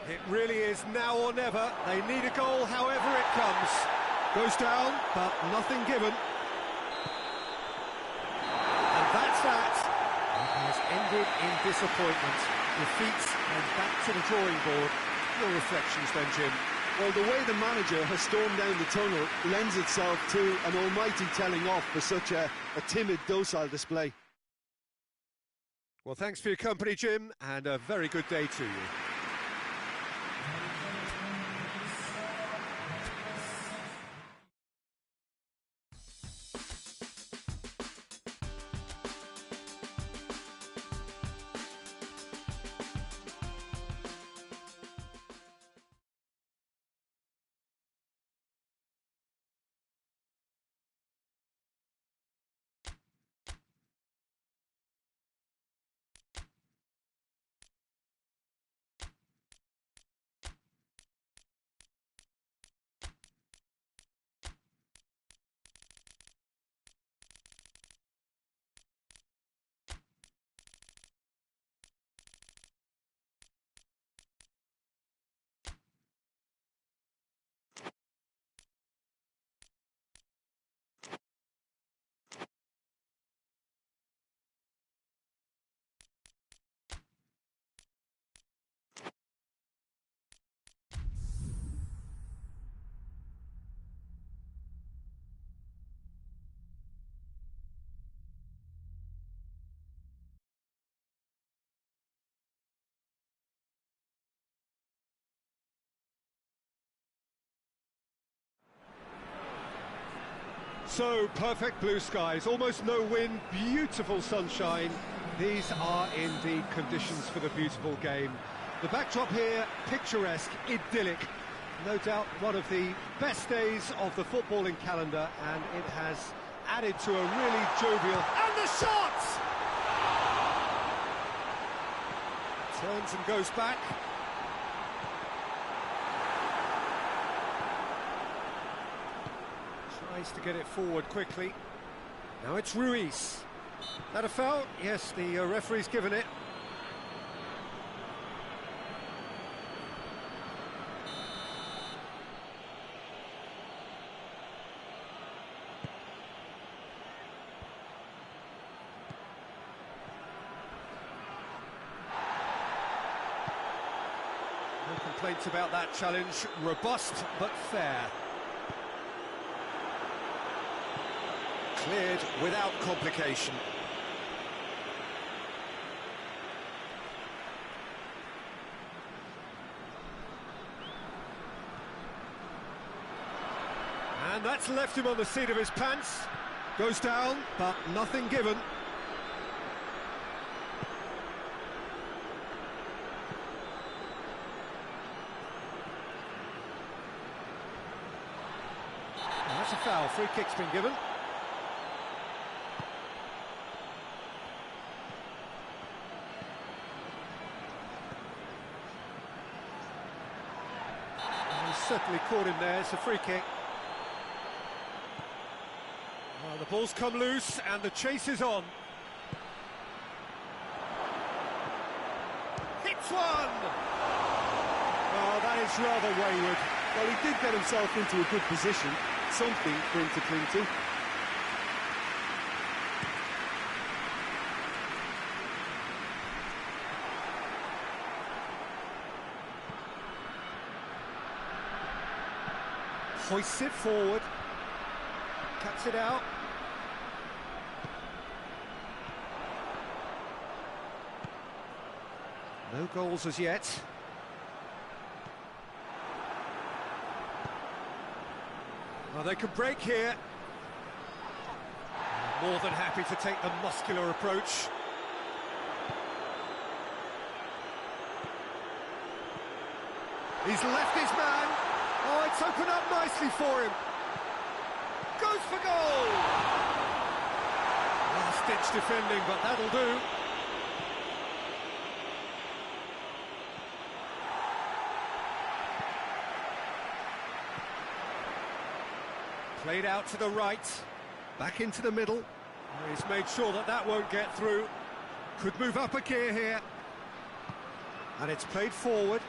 S1: It really is now or never. They need a goal however it comes. Goes down, but nothing given. And that's that. It has ended in disappointment. Defeats and back to the drawing board. Your reflections then, Jim?
S2: Well, the way the manager has stormed down the tunnel lends itself to an almighty telling off for such a timid, docile display.
S1: Well, thanks for your company, Jim, and a very good day to you. So, perfect blue skies, almost no wind, beautiful sunshine. These are indeed conditions for the beautiful game. The backdrop here, picturesque, idyllic. No doubt one of the best days of the footballing calendar, and it has added to a really jovial... And the shot! Turns and goes back. Tries to get it forward quickly. Now it's Ruiz. That a foul? Yes, the referee's given it. No complaints about that challenge. Robust but fair. Cleared without complication. And that's left him on the seat of his pants. Goes down, but nothing given. And that's a foul. Free kick's been given. Certainly caught him there. It's a free kick. Well, the ball's come loose and the chase is on. Hits one! Oh, That is rather wayward.
S2: Well, he did get himself into a good position, something for him to cling to.
S1: Hoists it forward. Cuts it out. No goals as yet. Well, they could break here. More than happy to take the muscular approach. He's left his man. Oh, it's opened up nicely for him. Goes for goal! Last-ditch defending, but that'll do. Played out to the right, back into the middle. He's made sure that that won't get through. Could move up a gear here. And it's played forward.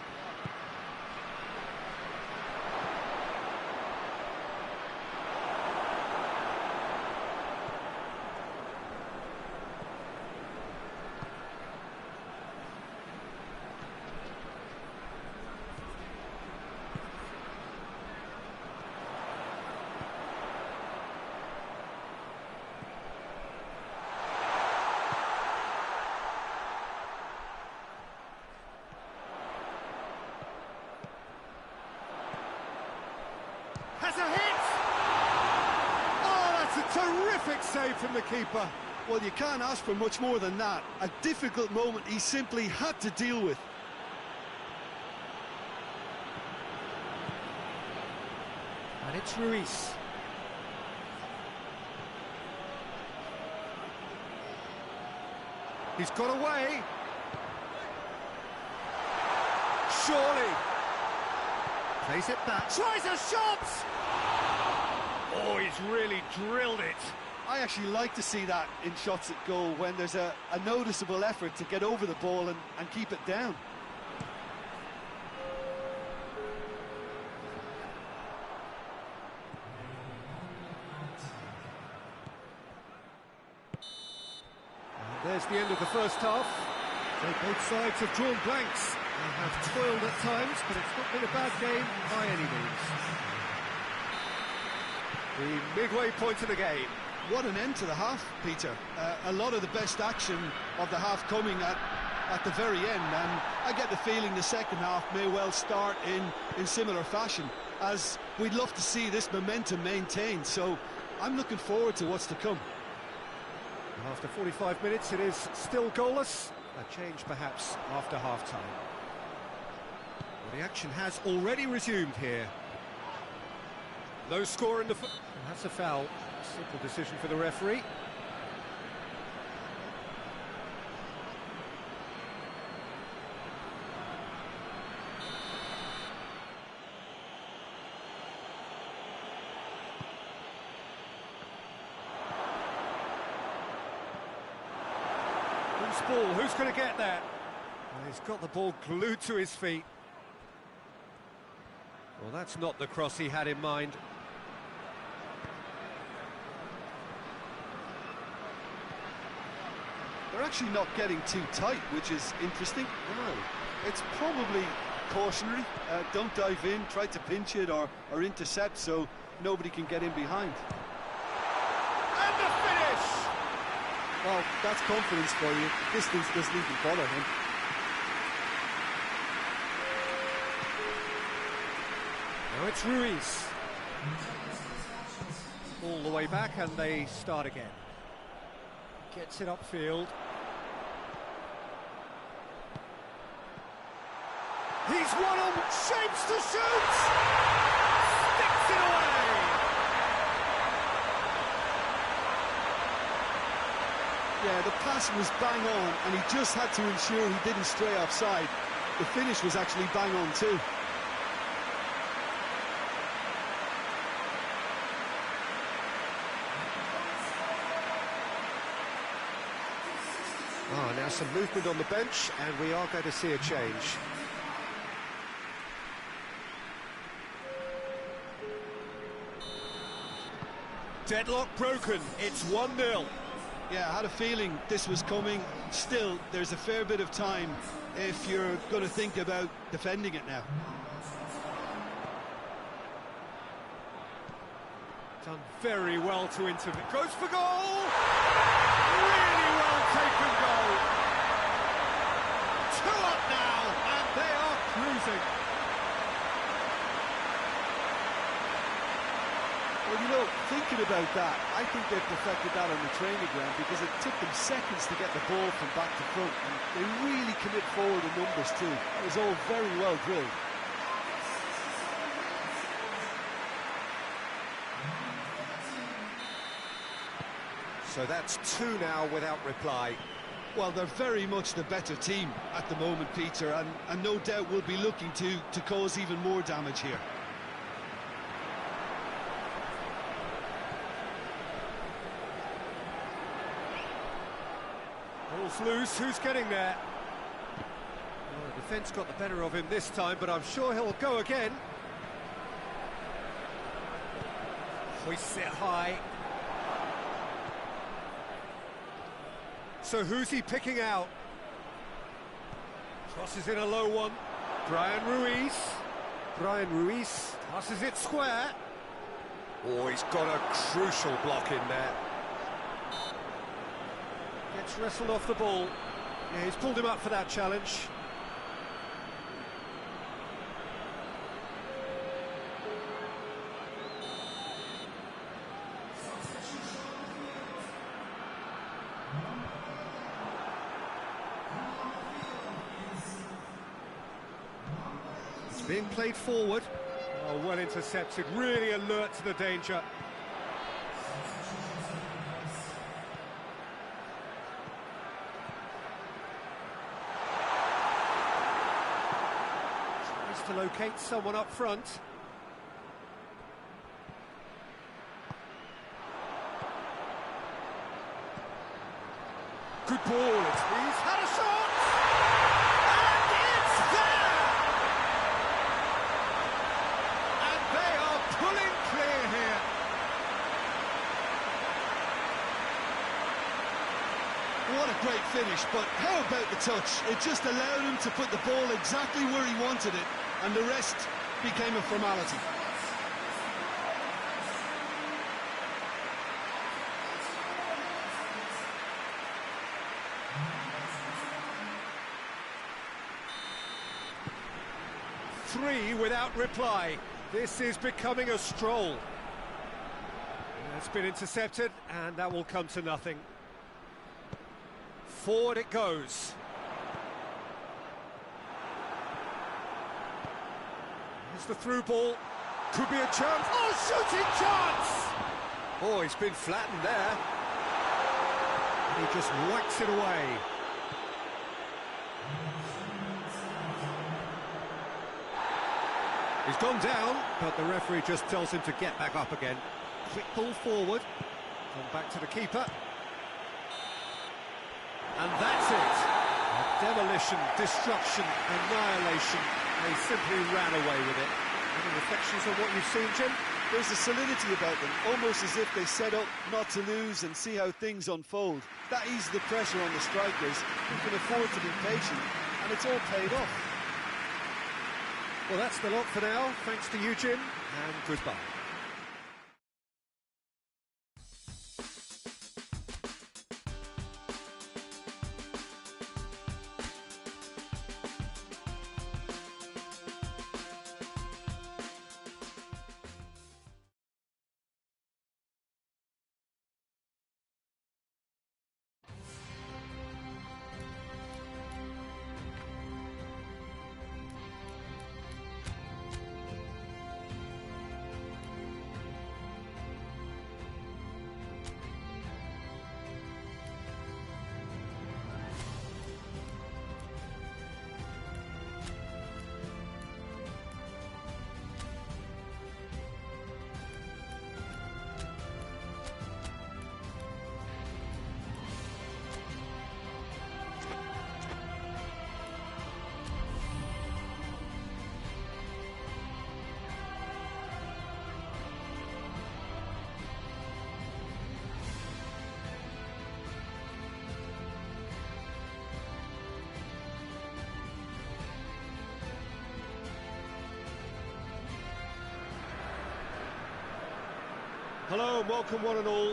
S1: Has a hit! Oh, that's a terrific save from the keeper.
S2: Well, you can't ask for much more than that. A difficult moment he simply had to deal with.
S1: And it's Ruiz. He's got away. Surely. Plays it back. Tries a shot! Oh, he's really drilled it.
S2: I actually like to see that in shots at goal, when there's a noticeable effort to get over the ball and keep it down.
S1: And there's the end of the first half.
S3: So both sides have drawn blanks. They have toiled at times, but it's not been a bad game by any means.
S1: The midway point of the game.
S2: What an end to the half, Peter. A lot of the best action of the half coming at the very end, and I get the feeling the second half may well start in similar fashion, as we'd love to see this momentum maintained, so I'm looking forward to what's to come.
S1: After 45 minutes, it is still goalless. A change, perhaps, after half-time. Well, the action has already resumed here. No score in the... That's a foul. Simple decision for the referee. Who's ball? Who's going to get that? Well, he's got the ball glued to his feet. Well, that's not the cross he had in mind.
S2: They're actually not getting too tight, which is interesting. No, it's probably cautionary. Don't dive in, try to pinch it or intercept so nobody can get in behind.
S1: And the finish!
S2: Well, that's confidence for you. Distance doesn't even bother him.
S1: Now it's Ruiz. All the way back and they start again. Gets it upfield. He's one on, shapes to shoot! Sticks it away!
S2: Yeah, the pass was bang on, and he just had to ensure he didn't stray offside. The finish was actually bang on too.
S1: Oh, now some movement on the bench, and we are going to see a change. Deadlock broken, it's 1-0.
S2: Yeah, I had a feeling this was coming. Still, there's a fair bit of time if you're going to think about defending it now.
S1: Done very well to intervene. Goes for goal! Really well taken goal. 2 up now, and they are cruising.
S2: Well, you know, thinking about that, I think they perfected that on the training ground because it took them seconds to get the ball from back to front, and they really commit forward in numbers too. It was all very well drilled.
S1: So that's 2 now without reply.
S2: Well, they're very much the better team at the moment, Peter, and no doubt will be looking to cause even more damage here.
S1: Ball's loose, who's getting there? Well, the defence got the better of him this time, but I'm sure he'll go again. Hoists it high. So who's he picking out? Crosses in a low one. Brian Ruiz. Brian Ruiz passes it square. Oh, he's got a crucial block in there. Gets wrestled off the ball. Yeah, he's pulled him up for that challenge. It's being played forward. Oh, well intercepted, really alert to the danger. Tries to locate someone up front. Good ball, he's had a shot! And it's there! And they are pulling clear here.
S2: What a great finish, but how about the touch? It just allowed him to put the ball exactly where he wanted it, and the rest became a formality.
S1: Three without reply. This is becoming a stroll. It's been intercepted, and that will come to nothing. Forward it goes. Here's the through ball. Could be a chance. Oh, shooting chance! Oh, he's been flattened there. And he just whacks it away. He's gone down, but the referee just tells him to get back up again. Quick ball forward. Come back to the keeper. And that's it. Demolition, destruction, annihilation. They simply ran away with it. Any reflections on what you've seen, Jim?
S2: There's a solidity about them, almost as if they set up not to lose and see how things unfold. That eases the pressure on the strikers, who can afford to be patient, and it's all paid off.
S1: Well, that's the lot for now. Thanks to you, Jim, and goodbye. Hello and welcome one and all.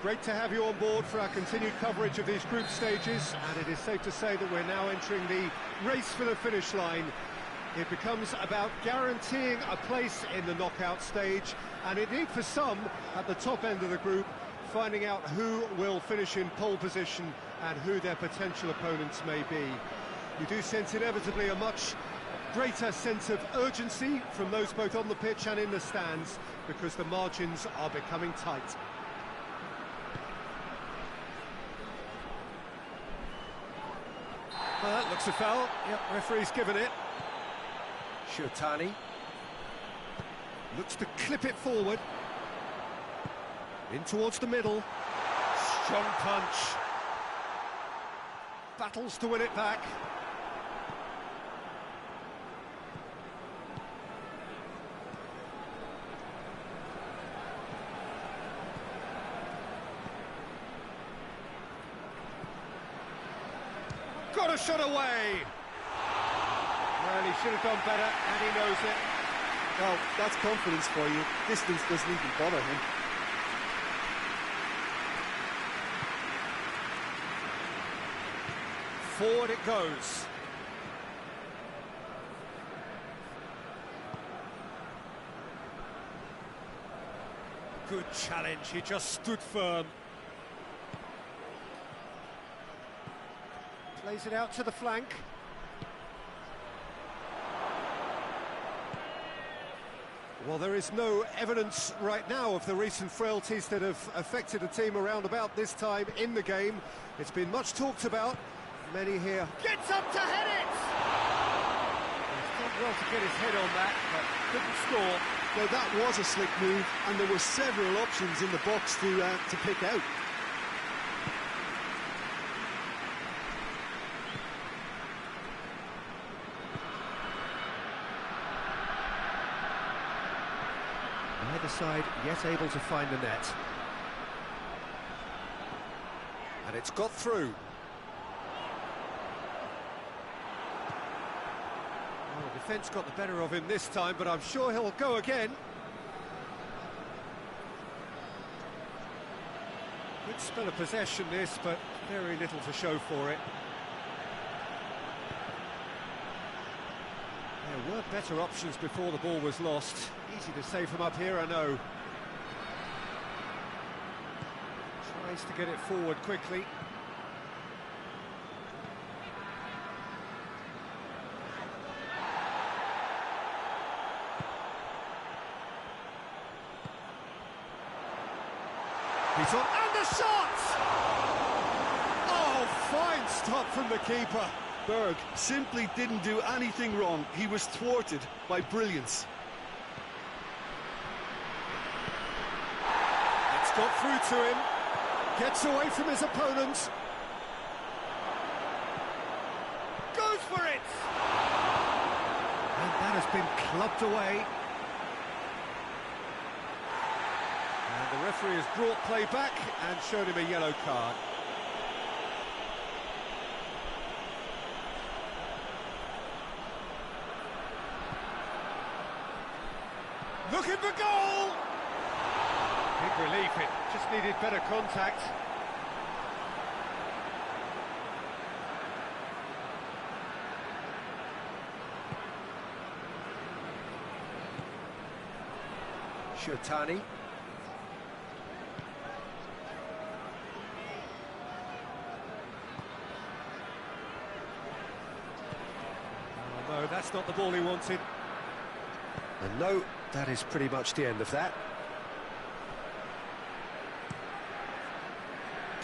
S1: Great to have you on board for our continued coverage of these group stages, and it is safe to say that we're now entering the race for the finish line. It becomes about guaranteeing a place in the knockout stage, and indeed for some at the top end of the group, finding out who will finish in pole position and who their potential opponents may be. You do sense inevitably a much greater sense of urgency from those both on the pitch and in the stands, because the margins are becoming tight. Well, that looks a foul. Yep, referee's given it. Shirtani looks to clip it forward. In towards the middle. Strong punch. Battles to win it back. Got a shot away! Well, he should have done better, and he knows it.
S2: Well, that's confidence for you. Distance doesn't even bother him.
S1: Forward it goes. Good challenge, he just stood firm. Plays it out to the flank. Well, there is no evidence right now of the recent frailties that have affected the team around about this time in the game. It's been much talked about. Many here. Gets up to head it! He's done well to get his head on that, but couldn't score.
S2: Now, that was a slick move, and there were several options in the box to pick out.
S1: Neither side yet able to find the net. And it's got through. Well, the defence got the better of him this time, but I'm sure he'll go again. Good spell of possession this, but very little to show for it. There were better options before the ball was lost. Easy to say from up here, I know. Tries to get it forward quickly. He's on, and the shot! Oh, fine stop from the keeper.
S2: Berg simply didn't do anything wrong. He was thwarted by brilliance.
S1: It's got through to him. Gets away from his opponent. Goes for it! And that has been clubbed away. And the referee has brought play back and showed him a yellow card. Looking for goal! Big relief, it just needed better contact. Shirtani. Oh no, that's not the ball he wanted. And no, that is pretty much the end of that.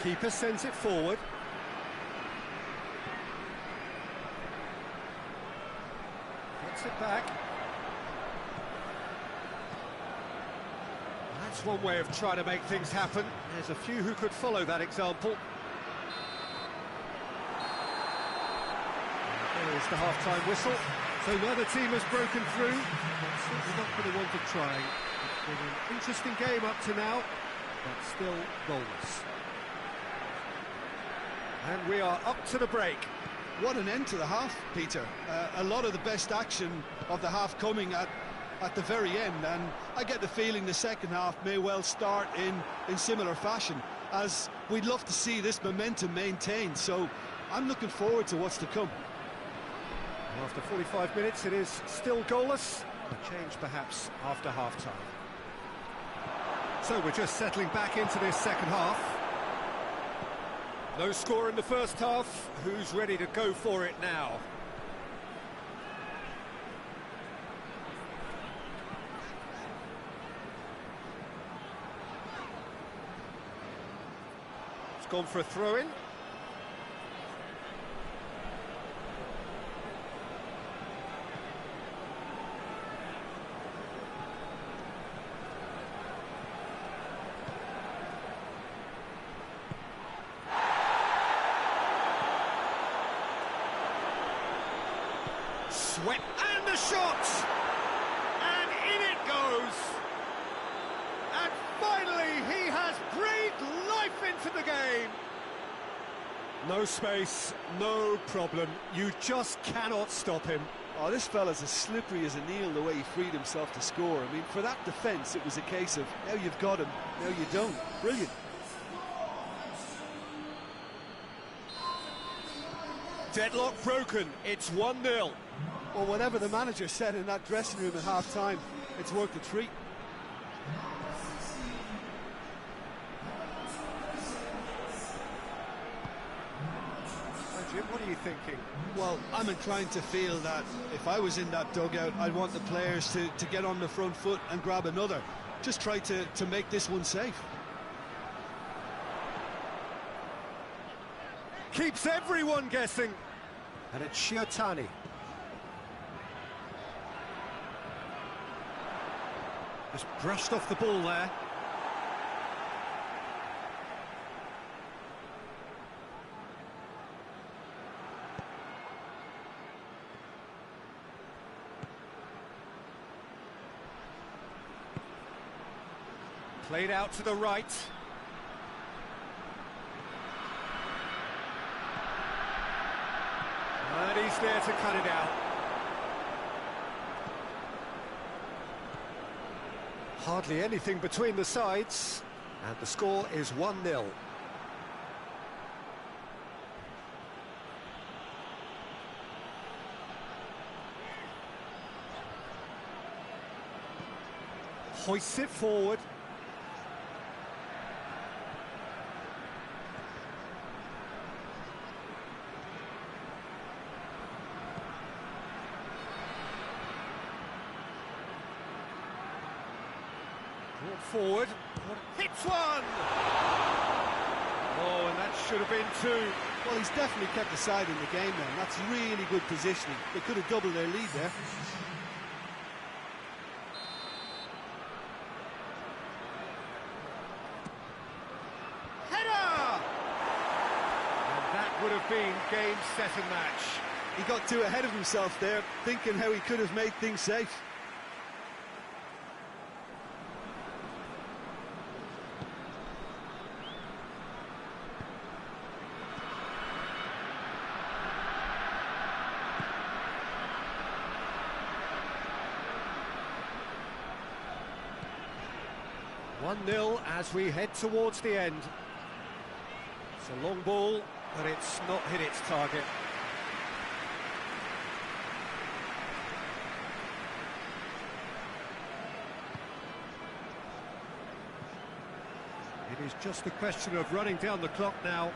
S1: Keeper sends it forward. Gets it back. That's one way of trying to make things happen. There's a few who could follow that example. There is the half-time whistle. So neither team has broken through, but certainly not for the want of trying. It's been an interesting game up to now, but still goalless. And we are up to the break.
S2: What an end to the half, Peter. A lot of the best action of the half coming at at the very end, and I get the feeling the second half may well start in similar fashion, as we'd love to see this momentum maintained. So I'm looking forward to what's to come.
S1: After 45 minutes, it is still goalless. A change perhaps after half-time.
S3: So we're just settling back into this second half.
S1: No score in the first half. Who's ready to go for it now? It's gone for a throw-in. Swept, and the shot! And in it goes! And finally he has breathed life into the game! No space, no problem, you just cannot stop him.
S2: Oh, this fella's as slippery as an eel, the way he freed himself to score. I mean, for that defence, it was a case of, now you've got him, now you don't. Brilliant.
S1: Deadlock broken, it's 1-0.
S2: Well, whatever the manager said in that dressing room at half-time, it's worth a treat.
S1: Jim, what are you thinking?
S2: Well, I'm inclined to feel that if I was in that dugout, I'd want the players to get on the front foot and grab another. Just try to make this one safe.
S1: Keeps everyone guessing. And it's Shiotani.
S3: Just brushed off the ball there.
S1: Played out to the right. And he's there to cut it out. Hardly anything between the sides, and the score is 1-0. Hoists it forward. Brought forward, hits one! Oh, and that should have been two.
S2: Well, he's definitely kept the side in the game then. That's really good positioning. They could have doubled their lead there.
S1: Header! And that would have been game, set and match.
S2: He got too ahead of himself there, thinking how he could have made things safe.
S1: One-nil as we head towards the end. It's a long ball, but it's not hit its target.
S3: It is just a question of running down the clock now.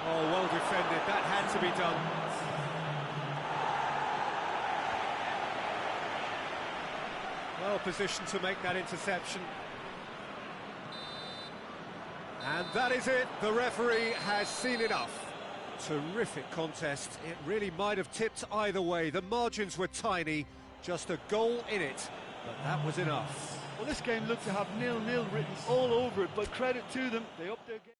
S1: Oh, well defended, that had to be done. Well positioned to make that interception. And that is it, the referee has seen enough. Terrific contest, it really might have tipped either way. The margins were tiny, just a goal in it, but that was enough.
S2: Well, this game looked to have 0-0 written all over it, but credit to them, they upped their game.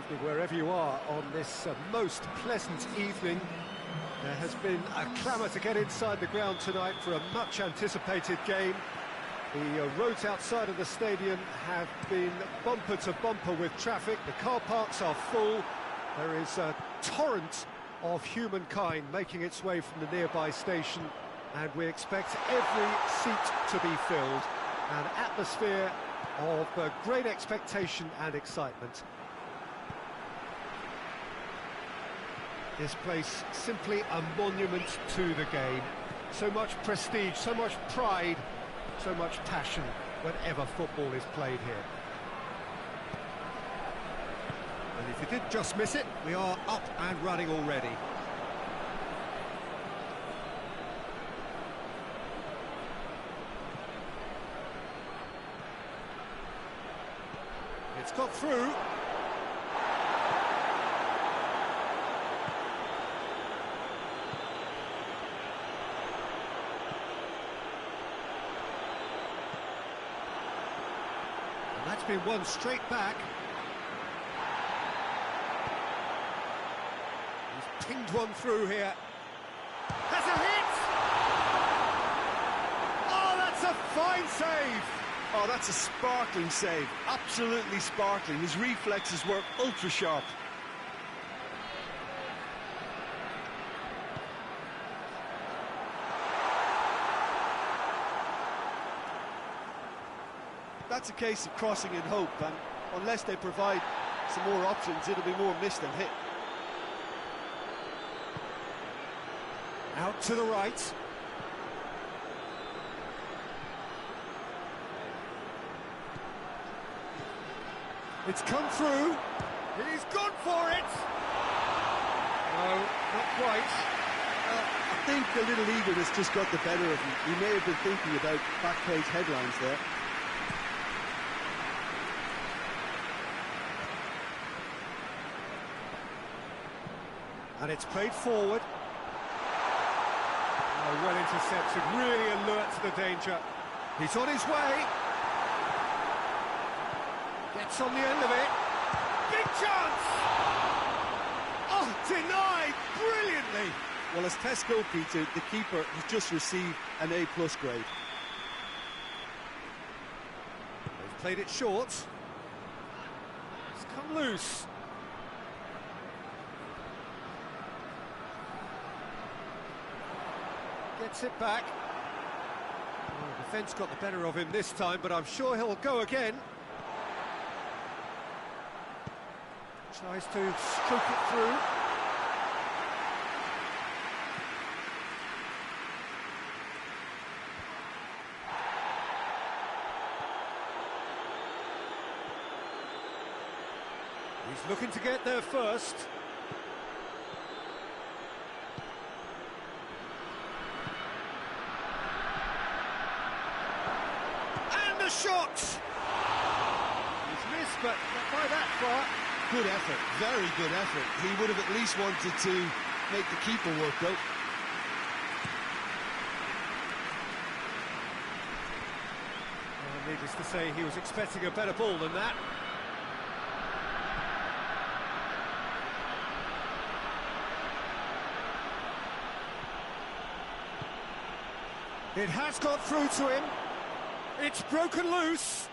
S1: evening, wherever you are on this most pleasant evening. There has been a clamour to get inside the ground tonight for a much-anticipated game. The roads outside of the stadium have been bumper to bumper with traffic. The car parks are full. There is a torrent of humankind making its way from the nearby station, and we expect every seat to be filled. An atmosphere of great expectation and excitement. This place simply a monument to the game. So much prestige, so much pride, so much passion whenever football is played here.
S3: And if you did just miss it, we are up and running already. It's got through. And that's been won straight back. He's pinged one through here. Has a hit!
S1: Oh, that's a fine save!
S2: Oh, that's a sparkling save, absolutely sparkling. His reflexes were ultra sharp. That's a case of crossing in hope, and unless they provide some more options, it'll be more missed than hit.
S3: Out to the right. It's come through.
S1: He's gone for it! No, not quite.
S2: I think the little eagerness just got the better of him. He may have been thinking about back page headlines there.
S3: And it's played forward.
S1: Oh, well intercepted, really alert to the danger.
S3: He's on his way. Gets on the end of it.
S1: Big chance! Oh, denied brilliantly!
S2: Well, as test goalkeeper, the keeper has just received an A+ grade.
S3: They've played it short.
S1: It's come loose.
S3: Gets it back. Well, the defence got the better of him this time, but I'm sure he'll go again. Tries to stroke it through. He's looking to get there first.
S1: And a shot! He's missed, but not by that far.
S2: Good effort, very good effort. He would have at least wanted to make the keeper work, though.
S3: Well, needless to say, he was expecting a better ball than that. It has got through to him. It's broken loose.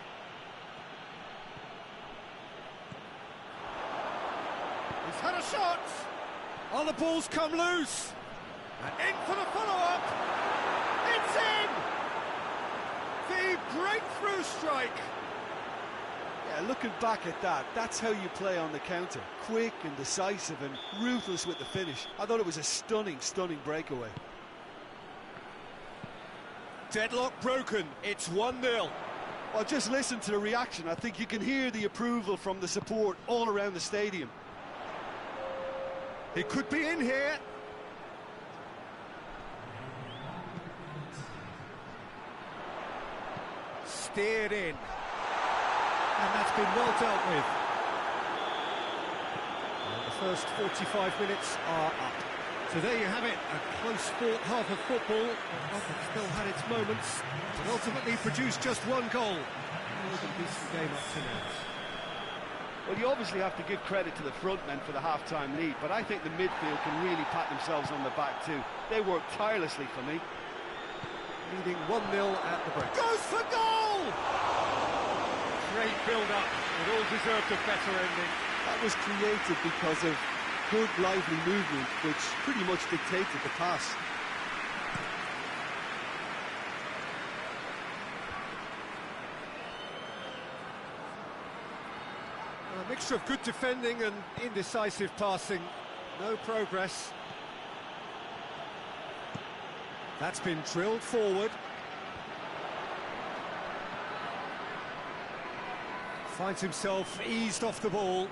S1: He's had a shot!
S3: Oh, the ball's come loose.
S1: And in for the follow-up! It's in! The breakthrough strike!
S2: Yeah, looking back at that, that's how you play on the counter. Quick and decisive and ruthless with the finish. I thought it was a stunning, stunning breakaway.
S3: Deadlock broken. It's 1-0.
S2: Well, just listen to the reaction. I think you can hear the approval from the support all around the stadium.
S3: He could be in here. Steered in. And that's been well dealt with. And the first 45 minutes are up. So there you have it, a close fought half of football. It still had its moments, but ultimately produced just one goal. A decent game up to now.
S2: Well, you obviously have to give credit to the front men for the half-time lead, but I think the midfield can really pat themselves on the back too. They work tirelessly for me.
S3: Leading 1-0 at the break.
S1: Goes for goal! Great build-up. It all deserved a better ending.
S2: That was created because of good, lively movement, which pretty much dictated the pass.
S1: A mixture of good defending and indecisive passing. No progress. That's been drilled forward. Finds himself eased off the ball. And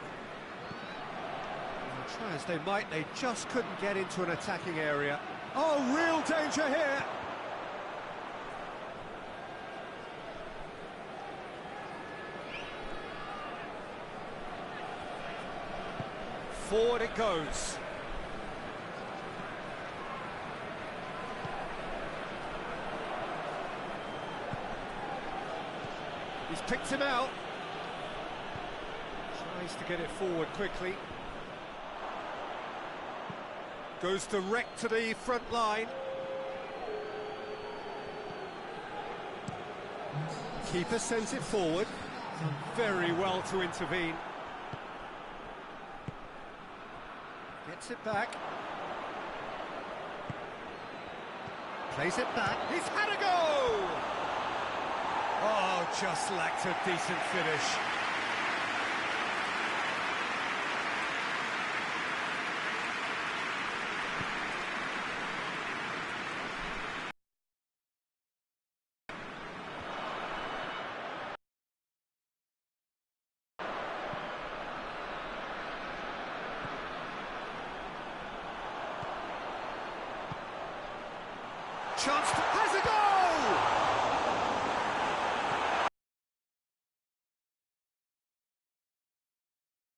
S1: try as they might, they just couldn't get into an attacking area. Oh, real danger here! Forward it goes. He's picked him out. Tries to get it forward quickly. Goes direct to the front line. Keeper sends it forward. Done very well to intervene. Gets it back. Plays it back. He's had a go! Oh, just lacked a decent finish. Chance to, has a goal!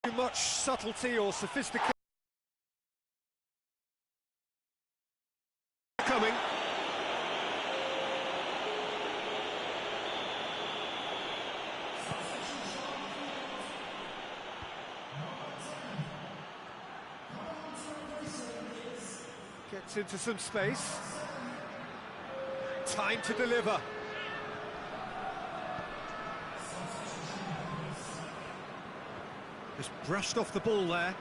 S1: Too much subtlety or sophistication coming. Gets into some space. Time to deliver. Just brushed off the ball there.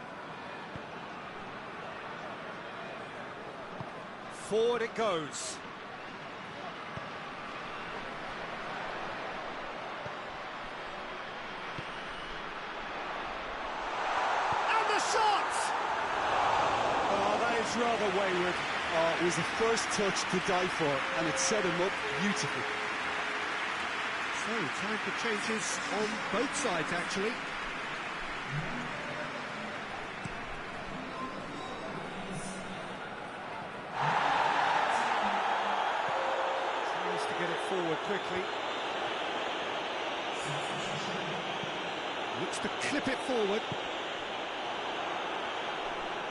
S1: Forward it goes. And the shot! Oh, that is rather wayward.
S2: Oh, it was the first touch to die for, and it set him up beautifully.
S1: So, time for changes on both sides, actually. Tries to get it forward quickly. Looks to clip it forward.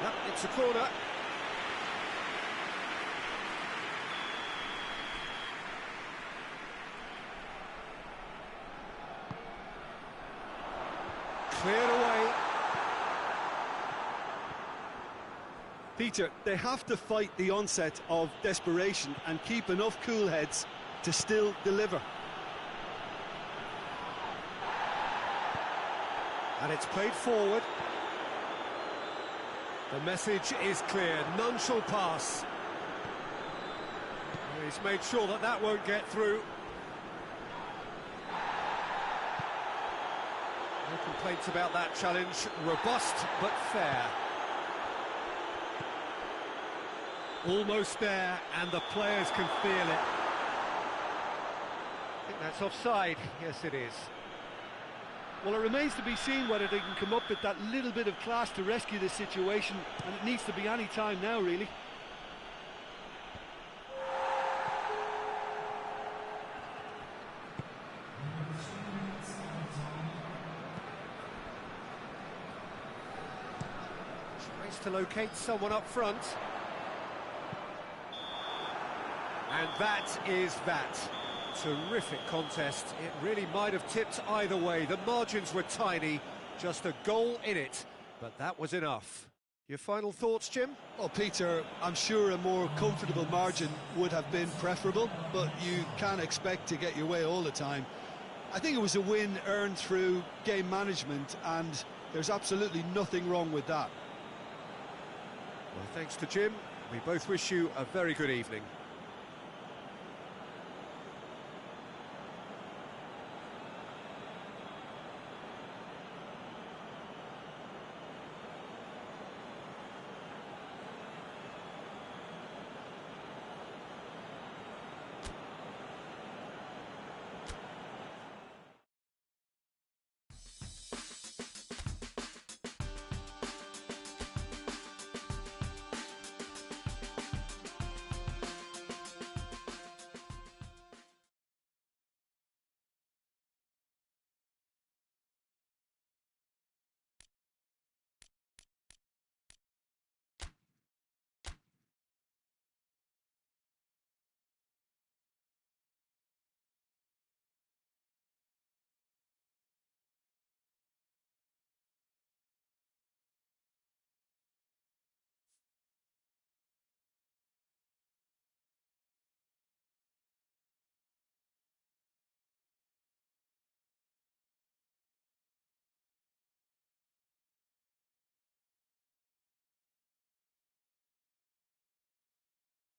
S1: Yep, it's a corner. Cleared away.
S2: Peter, they have to fight the onset of desperation and keep enough cool heads to still deliver.
S1: And it's played forward. The message is clear, none shall pass. He's made sure that that won't get through. No complaints about that challenge, robust but fair. Almost there, and the players can feel it. I think that's offside. Yes, it is.
S2: Well, it remains to be seen whether they can come up with that little bit of class to rescue this situation, and it needs to be any time now, really.
S1: Tries to locate someone up front. And that is that. Terrific contest. It really might have tipped either way. The margins were tiny, Just a goal in it, but that was enough. Your final thoughts, Jim?
S2: Well, Peter, I'm sure a more comfortable margin would have been preferable, but you can't expect to get your way all the time. I think it was a win earned through game management, and there's absolutely nothing wrong with that.
S1: Well, thanks to Jim. We both wish you a very good evening.